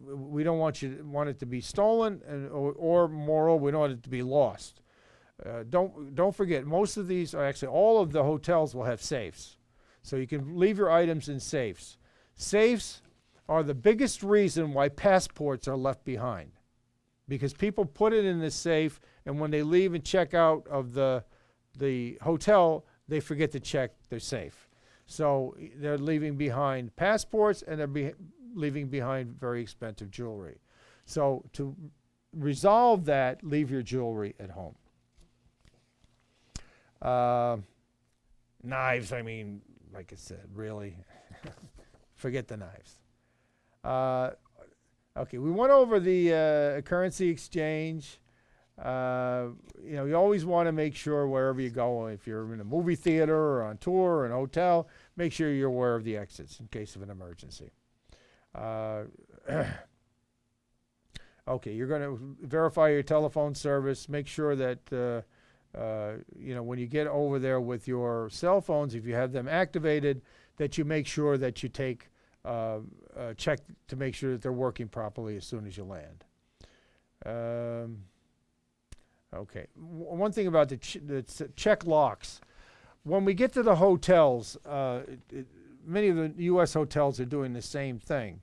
We don't want it to be stolen, or moreover, we don't want it to be lost. Don't forget, most of these are actually, all of the hotels will have safes. So you can leave your items in safes. Safes are the biggest reason why passports are left behind, because people put it in the safe, and when they leave and check out of the hotel, they forget to check their safe. So they're leaving behind passports, and they're leaving behind very expensive jewelry. So to resolve that, leave your jewelry at home. Knives, I mean, like I said, really, forget the knives. Okay, we went over the currency exchange. You always want to make sure wherever you go, if you're in a movie theater or on tour or an hotel, make sure you're aware of the exits in case of an emergency. Okay, you're going to verify your telephone service. Make sure that when you get over there with your cell phones, if you have them activated, that you make sure that you take check to make sure that they're working properly as soon as you land. Okay, one thing about the check locks. When we get to the hotels, many of the U.S. hotels are doing the same thing.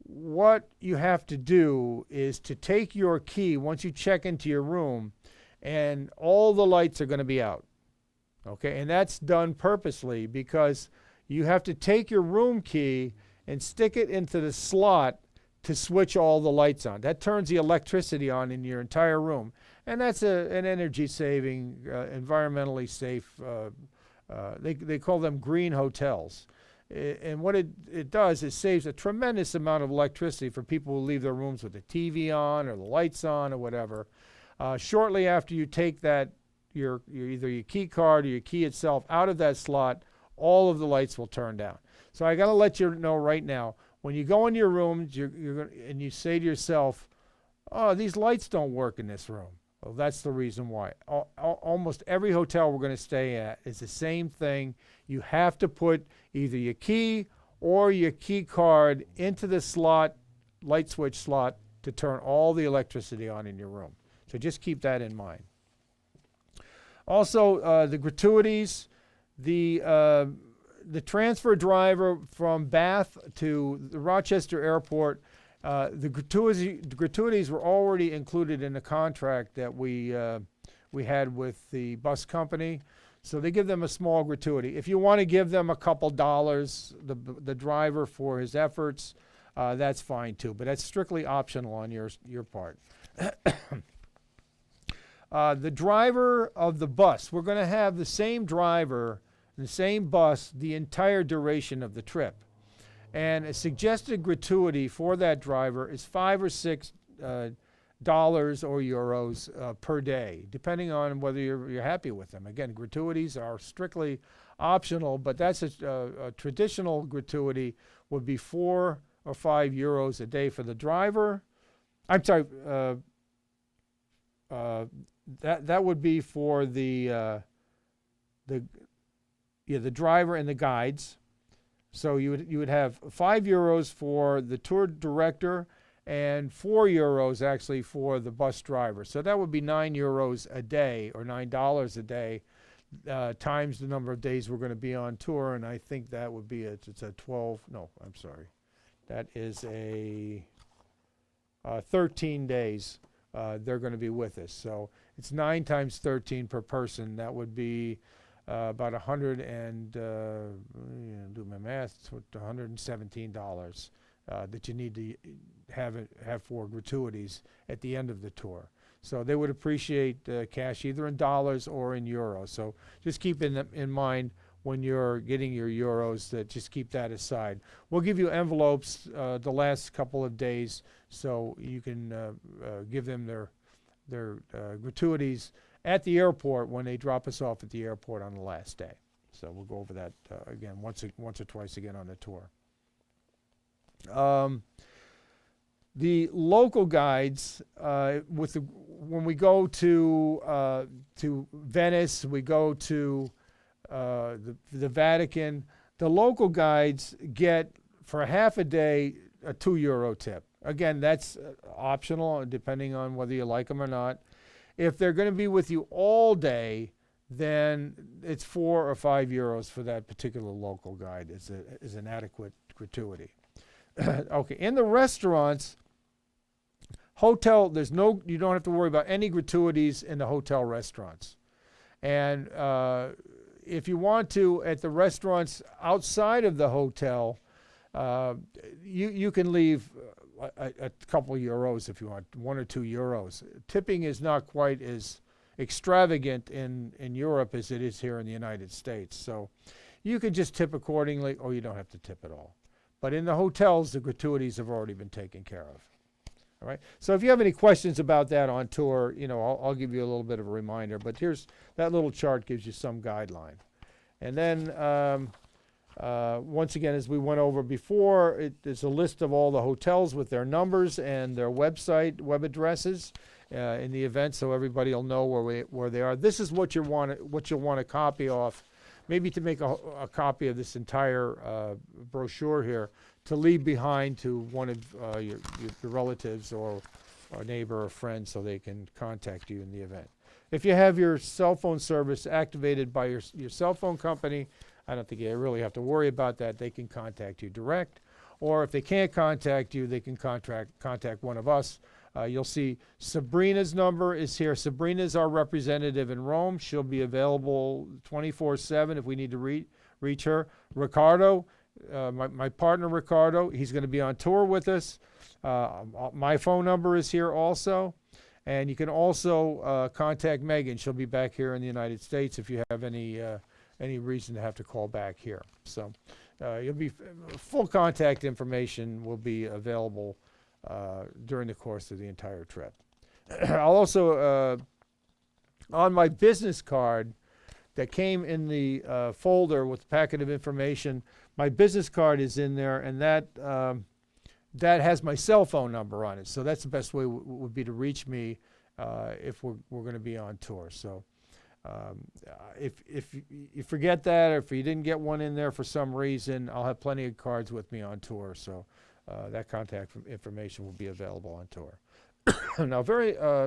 What you have to do is to take your key once you check into your room, and all the lights are going to be out. Okay, and that's done purposely because you have to take your room key and stick it into the slot to switch all the lights on. That turns the electricity on in your entire room. And that's an energy-saving, environmentally safe, they call them green hotels. And what it does is saves a tremendous amount of electricity for people who leave their rooms with the TV on or the lights on or whatever. Shortly after you take that, either your key card or your key itself out of that slot, all of the lights will turn down. So I got to let you know right now, when you go in your room and you say to yourself, oh, these lights don't work in this room. Well, that's the reason why. Almost every hotel we're going to stay at is the same thing. You have to put either your key or your key card into the slot, light switch slot, to turn all the electricity on in your room. So just keep that in mind. Also, the gratuities, the transfer driver from Bath to the Rochester airport, the gratuities were already included in the contract that we had with the bus company. So they give them a small gratuity. If you want to give them a couple dollars, the driver, for his efforts, that's fine too. But that's strictly optional on your part. The driver of the bus, we're going to have the same driver, the same bus, the entire duration of the trip. And a suggested gratuity for that driver is $5 or $6 or euros per day, depending on whether you're happy with them. Again, gratuities are strictly optional, but that's a traditional gratuity would be 4 or 5 euros a day for the driver. I'm sorry, that would be for the driver and the guides. So you would have 5 euros for the tour director and 4 euros actually for the bus driver. So that would be 9 euros a day, or $9 a day, times the number of days we're going to be on tour. And I think that would be that is 13 days they're going to be with us. So it's 9 times 13 per person. That would be about do my math, it's $117 that you need to have for gratuities at the end of the tour. So they would appreciate cash either in dollars or in euros. So just keep in mind when you're getting your euros that just keep that aside. We'll give you envelopes the last couple of days so you can give them their gratuities at the airport when they drop us off at the airport on the last day. So we'll go over that again once or twice again on the tour. The local guides, when we go to Venice, we go to the Vatican, the local guides get for a half a day a €2 tip. Again, that's optional depending on whether you like them or not. If they're going to be with you all day, then it's €4 or €5 for that particular local guide is an adequate gratuity. Okay, in the restaurants, you don't have to worry about any gratuities in the hotel restaurants. And if you want to, at the restaurants outside of the hotel, you can leave a couple euros if you want, €1 or €2. Tipping is not quite as extravagant in Europe as it is here in the United States. So you can just tip accordingly, or you don't have to tip at all. But in the hotels, the gratuities have already been taken care of. All right. So if you have any questions about that on tour, I'll give you a little bit of a reminder. But here's that little chart gives you some guideline. And then once again, as we went over before, there's a list of all the hotels with their numbers and their web addresses in the event, so everybody will know where they are. This is what you'll want to copy off, maybe to make a copy of this entire brochure here to leave behind to one of your relatives or a neighbor or friend so they can contact you in the event. If you have your cell phone service activated by your cell phone company, I don't think you really have to worry about that. They can contact you direct. Or if they can't contact you, they can contact one of us. You'll see Sabrina's number is here. Sabrina's our representative in Rome. She'll be available 24/7 if we need to reach her. Ricardo, my partner Ricardo, he's going to be on tour with us. My phone number is here also. And you can also contact Megan. She'll be back here in the United States if you have any reason to have to call back here. So full contact information will be available during the course of the entire trip. I'll also, on my business card that came in the folder with the packet of information, my business card is in there, and that has my cell phone number on it. So that's the best way would be to reach me if we're going to be on tour. So if you forget that, or if you didn't get one in there for some reason, I'll have plenty of cards with me on tour. So that contact information will be available on tour. Now,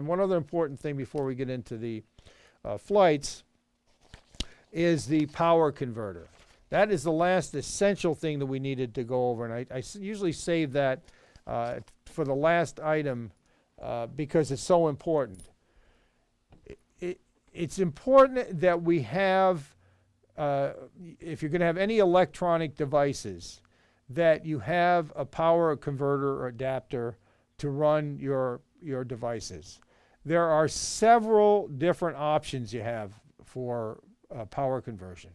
one other important thing before we get into the flights is the power converter. That is the last essential thing that we needed to go over, and I usually save that for the last item because it's so important. It's important that we have, if you're going to have any electronic devices, that you have a power converter or adapter to run your devices. There are several different options you have for power conversion.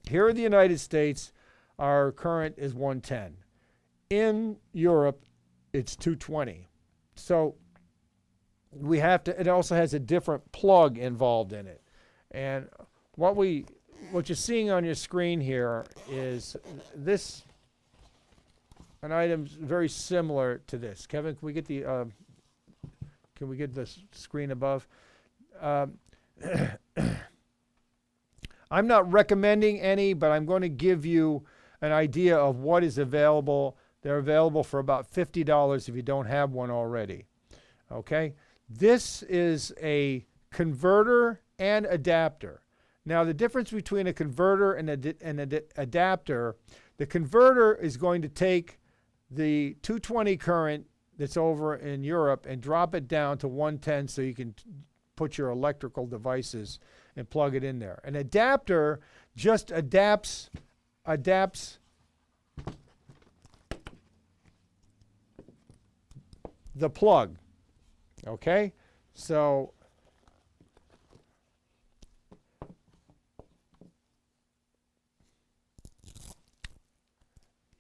Here in the United States, our current is 110. In Europe, it's 220. So it also has a different plug involved in it. And what you're seeing on your screen here is an item very similar to this. Kevin, can we get the screen above? I'm not recommending any, but I'm going to give you an idea of what is available. They're available for about $50 if you don't have one already. Okay? This is a converter and adapter. Now, the difference between a converter and an adapter, the converter is going to take the 220 current that's over in Europe and drop it down to 110 so you can put your electrical devices and plug it in there. An adapter just adapts the plug. Okay? So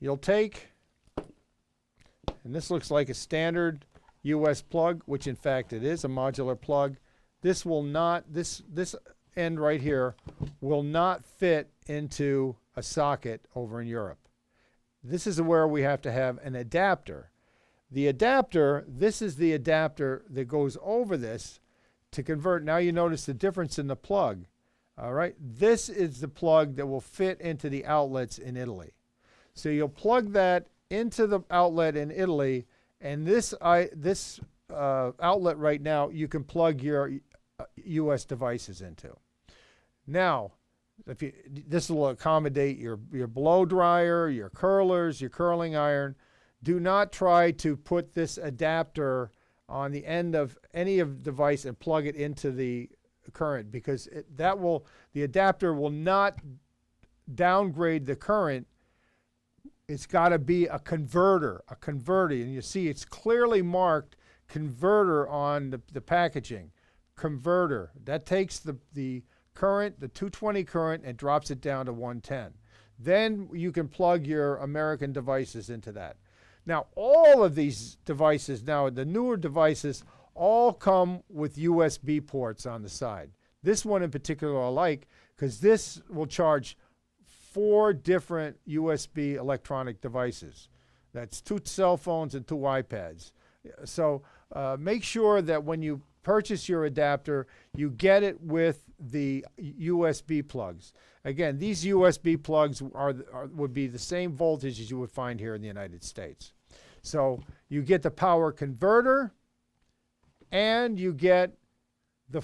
you'll take, and this looks like a standard US plug, which in fact it is a modular plug. This will not, this end right here will not fit into a socket over in Europe. This is where we have to have an adapter. The adapter, this is the adapter that goes over this to convert. Now you notice the difference in the plug. All right, this is the plug that will fit into the outlets in Italy. So you'll plug that into the outlet in Italy, and this outlet right now you can plug your US devices into. Now, this will accommodate your blow dryer, your curlers, your curling iron. Do not try to put this adapter on the end of any of the device and plug it into the current, because the adapter will not downgrade the current. It's got to be a converter, and you see it's clearly marked converter on the packaging. Converter, that takes the current, the 220 current, and drops it down to 110. Then you can plug your American devices into that. Now, all of these devices now, the newer devices, all come with USB ports on the side. This one in particular I like, because this will charge 4 different USB electronic devices. That's 2 cell phones and 2 iPads. So make sure that when you purchase your adapter, you get it with the USB plugs. Again, these USB plugs would be the same voltage as you would find here in the United States. So you get the power converter, and you get the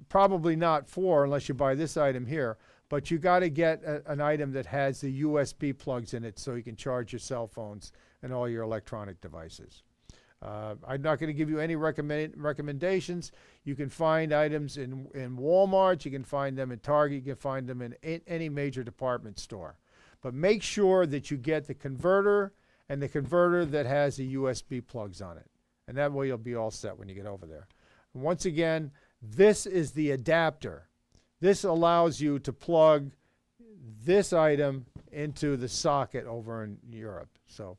probably not 4 unless you buy this item here, but you got to get an item that has the USB plugs in it so you can charge your cell phones and all your electronic devices. I'm not going to give you any recommendations. You can find items in Walmart, you can find them in Target, you can find them in any major department store. But make sure that you get the converter, and the converter that has the USB plugs on it. And that way you'll be all set when you get over there. And once again, this is the adapter. This allows you to plug this item into the socket over in Europe. So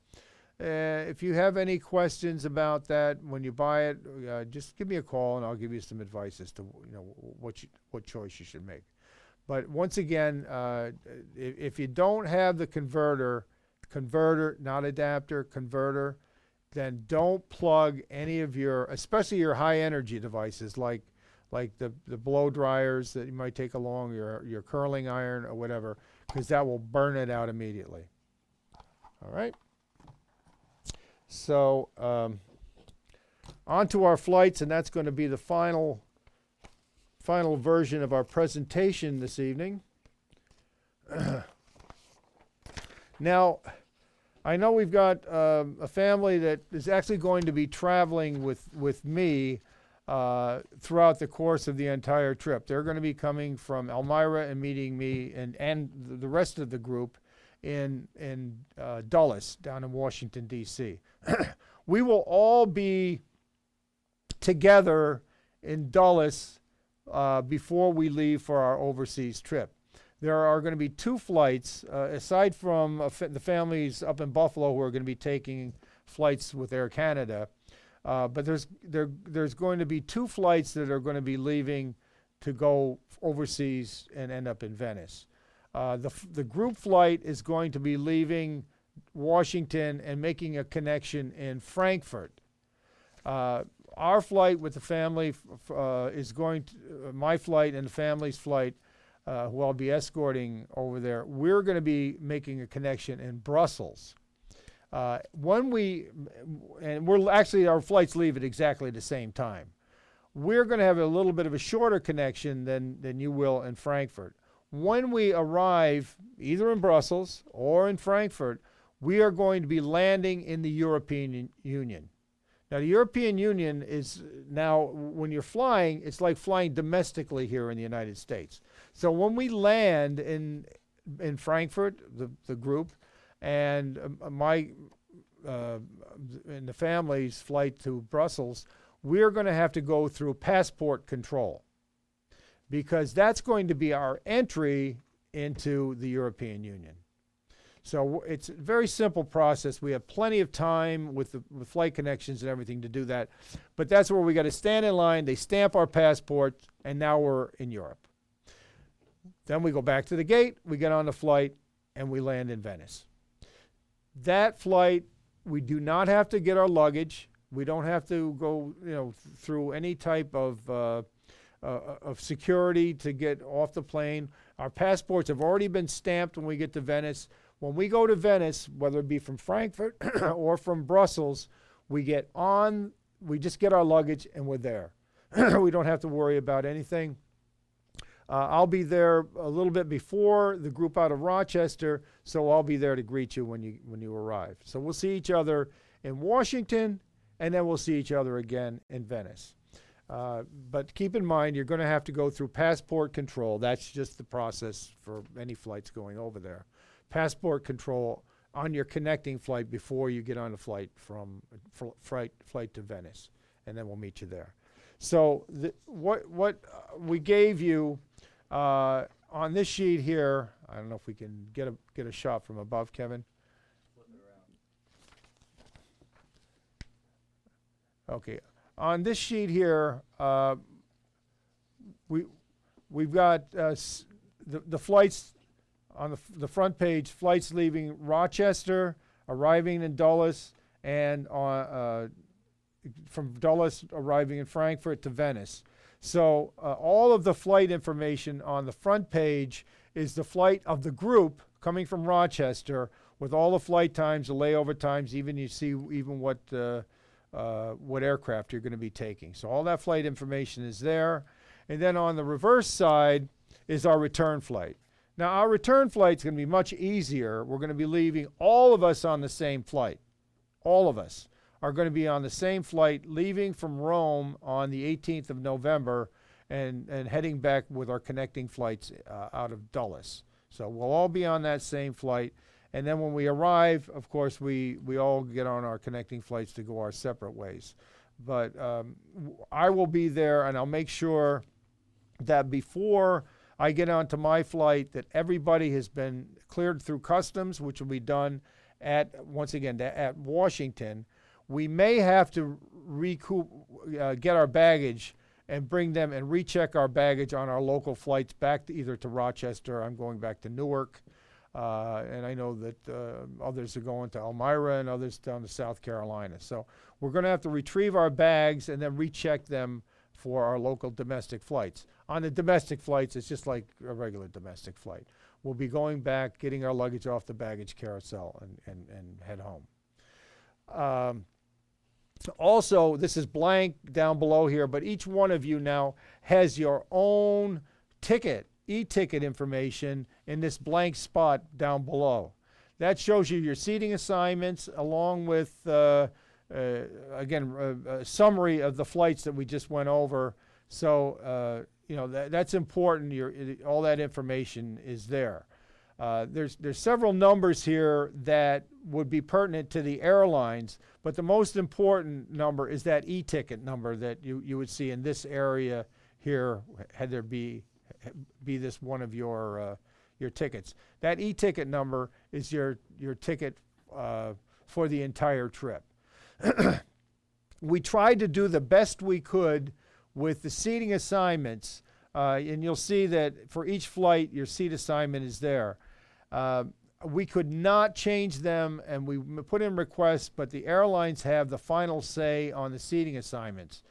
if you have any questions about that when you buy it, just give me a call and I'll give you some advice as to what choice you should make. But once again, if you don't have the converter, not adapter, converter, then don't plug any of your, especially your high energy devices like the blow dryers that you might take along, your curling iron or whatever, because that will burn it out immediately. All right. So on to our flights, and that's going to be the final version of our presentation this evening. Now, I know we've got a family that is actually going to be traveling with me throughout the course of the entire trip. They're going to be coming from Elmira and meeting me and the rest of the group in Dulles, down in Washington, D.C. We will all be together in Dulles before we leave for our overseas trip. There are going to be 2 flights, aside from the families up in Buffalo who are going to be taking flights with Air Canada. But there's going to be 2 flights that are going to be leaving to go overseas and end up in Venice. The group flight is going to be leaving Washington and making a connection in Frankfurt. Our flight with the family is going to, my flight and the family's flight, who I'll be escorting over there, we're going to be making a connection in Brussels. Our flights leave at exactly the same time. We're going to have a little bit of a shorter connection than you will in Frankfurt. When we arrive either in Brussels or in Frankfurt, we are going to be landing in the European Union. Now, the European Union is now, when you're flying, it's like flying domestically here in the United States. So when we land in Frankfurt, the group, and and the family's flight to Brussels, we're going to have to go through passport control, because that's going to be our entry into the European Union. So it's a very simple process. We have plenty of time with flight connections and everything to do that. But that's where we got to stand in line. They stamp our passport, and now we're in Europe. Then we go back to the gate, we get on the flight, and we land in Venice. That flight, we do not have to get our luggage. We don't have to go, through any type of security to get off the plane. Our passports have already been stamped when we get to Venice. When we go to Venice, whether it be from Frankfurt or from Brussels, we just get our luggage and we're there. We don't have to worry about anything. I'll be there a little bit before the group out of Rochester, so I'll be there to greet you when you arrive. So we'll see each other in Washington, and then we'll see each other again in Venice. But keep in mind, you're going to have to go through passport control. That's just the process for any flights going over there. Passport control on your connecting flight before you get on the flight flight to Venice, and then we'll meet you there. So what we gave you on this sheet here, I don't know if we can get a shot from above, Kevin. Flip it around. Okay, on this sheet here, we've got the flights. On the front page, flights leaving Rochester, arriving in Dulles, and from Dulles arriving in Frankfurt to Venice. So all of the flight information on the front page is the flight of the group coming from Rochester, with all the flight times, the layover times, you see what aircraft you're going to be taking. So all that flight information is there. And then on the reverse side is our return flight. Now, our return flight is going to be much easier. We're going to be leaving all of us on the same flight. All of us are going to be on the same flight, leaving from Rome on the 18th of November and heading back with our connecting flights out of Dulles. So we'll all be on that same flight. And then when we arrive, of course, we all get on our connecting flights to go our separate ways. But I will be there, and I'll make sure that before I get onto my flight that everybody has been cleared through customs, which will be done at Washington. We may have to get our baggage and bring them and recheck our baggage on our local flights back either to Rochester. I'm going back to Newark, and I know that others are going to Elmira and others down to South Carolina. So we're going to have to retrieve our bags and then recheck them for our local domestic flights. On the domestic flights, it's just like a regular domestic flight. We'll be going back, getting our luggage off the baggage carousel and head home. Also, this is blank down below here, but each one of you now has your own ticket, e-ticket information in this blank spot down below. That shows you your seating assignments along with again, a summary of the flights that we just went over. So, that's important. All that information is there. There's several numbers here that would be pertinent to the airlines, but the most important number is that e-ticket number that you would see in this area here, had there be this one of your tickets. That e-ticket number is your ticket for the entire trip. We tried to do the best we could with the seating assignments, and you'll see that for each flight, your seat assignment is there. We could not change them, and we put in requests, but the airlines have the final say on the seating assignments.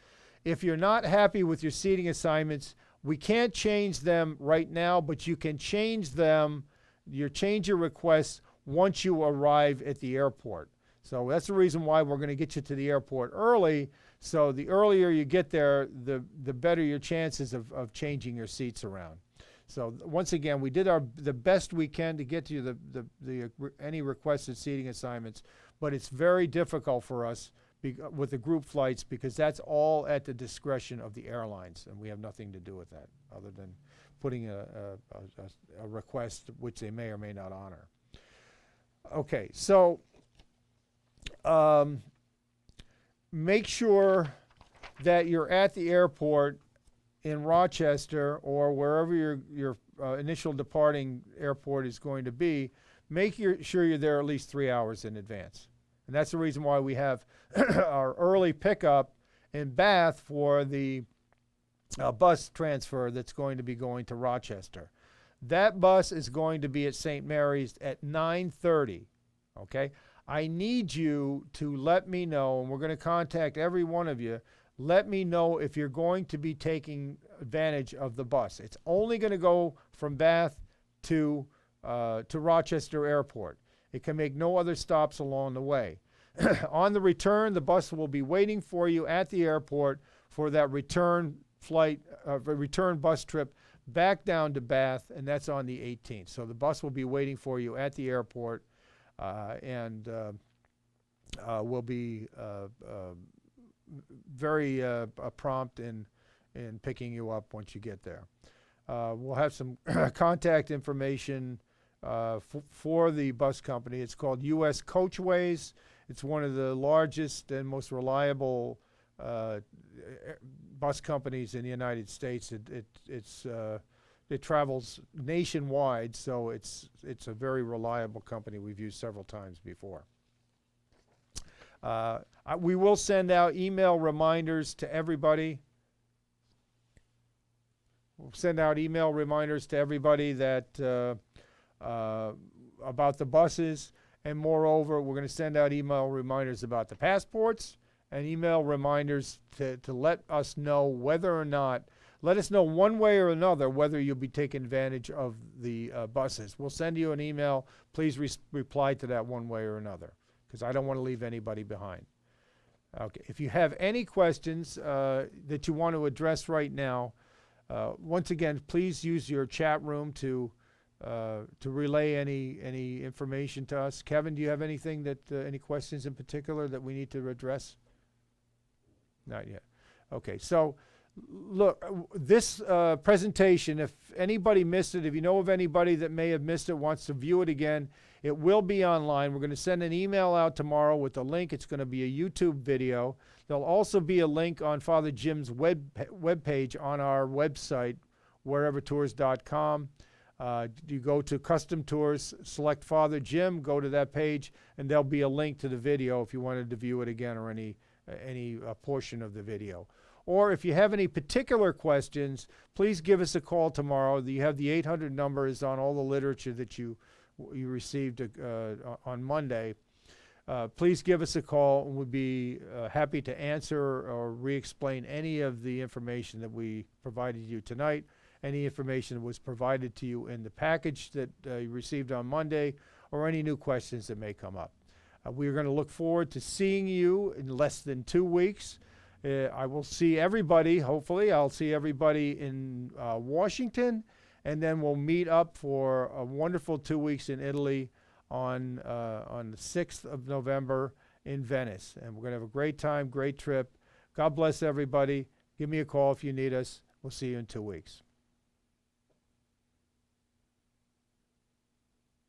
If you're not happy with your seating assignments, we can't change them right now, but you can change them, change your requests once you arrive at the airport. So that's the reason why we're going to get you to the airport early. So the earlier you get there, the better your chances of changing your seats around. So once again, we did the best we can to get you any requested seating assignments, but it's very difficult for us with the group flights because that's all at the discretion of the airlines, and we have nothing to do with that other than putting a request which they may or may not honor. Okay, so make sure that you're at the airport in Rochester or wherever your initial departing airport is going to be, sure you're there at least 3 hours in advance. And that's the reason why we have our early pickup in Bath for the bus transfer that's going to be going to Rochester. That bus is going to be at St. Mary's at 9:30, okay? I need you to let me know, and we're going to contact every one of you. Let me know if you're going to be taking advantage of the bus. It's only going to go from Bath to Rochester Airport. It can make no other stops along the way. On the return, the bus will be waiting for you at the airport for that return flight, return bus trip back down to Bath, and that's on the 18th. So the bus will be waiting for you at the airport, and will be very prompt in picking you up once you get there. We'll have some contact information for the bus company. It's called U.S. Coachways. It's one of the largest and most reliable bus companies in the United States. It travels nationwide, so it's a very reliable company we've used several times before. We will send out email reminders to everybody. We'll send out email reminders to everybody that about the buses, and moreover, we're going to send out email reminders about the passports and email reminders to let us know whether or not, let us know one way or another whether you'll be taking advantage of the buses. We'll send you an email. Please reply to that one way or another, because I don't want to leave anybody behind. Okay, if you have any questions that you want to address right now, once again, please use your chat room to relay any information to us. Kevin, do you have anything any questions in particular that we need to address? Not yet. Okay, so look, this presentation, if anybody missed it, if you know of anybody that may have missed it, wants to view it again, it will be online. We're going to send an email out tomorrow with a link. It's going to be a YouTube video. There'll also be a link on Father Jim's web page on our website, wherevertours.com. You go to Custom Tours, select Father Jim, go to that page, and there'll be a link to the video if you wanted to view it again, or any portion of the video. Or if you have any particular questions, please give us a call tomorrow. You have the 800 numbers on all the literature that you received on Monday. Please give us a call, and we'll be happy to answer or re-explain any of the information that we provided you tonight, any information that was provided to you in the package that you received on Monday, or any new questions that may come up. We're going to look forward to seeing you in less than 2 weeks. I will see everybody, hopefully. I'll see everybody in Washington, and then we'll meet up for a wonderful 2 weeks in Italy on the 6th of November in Venice. And we're going to have a great time, great trip. God bless everybody. Give me a call if you need us. We'll see you in 2 weeks.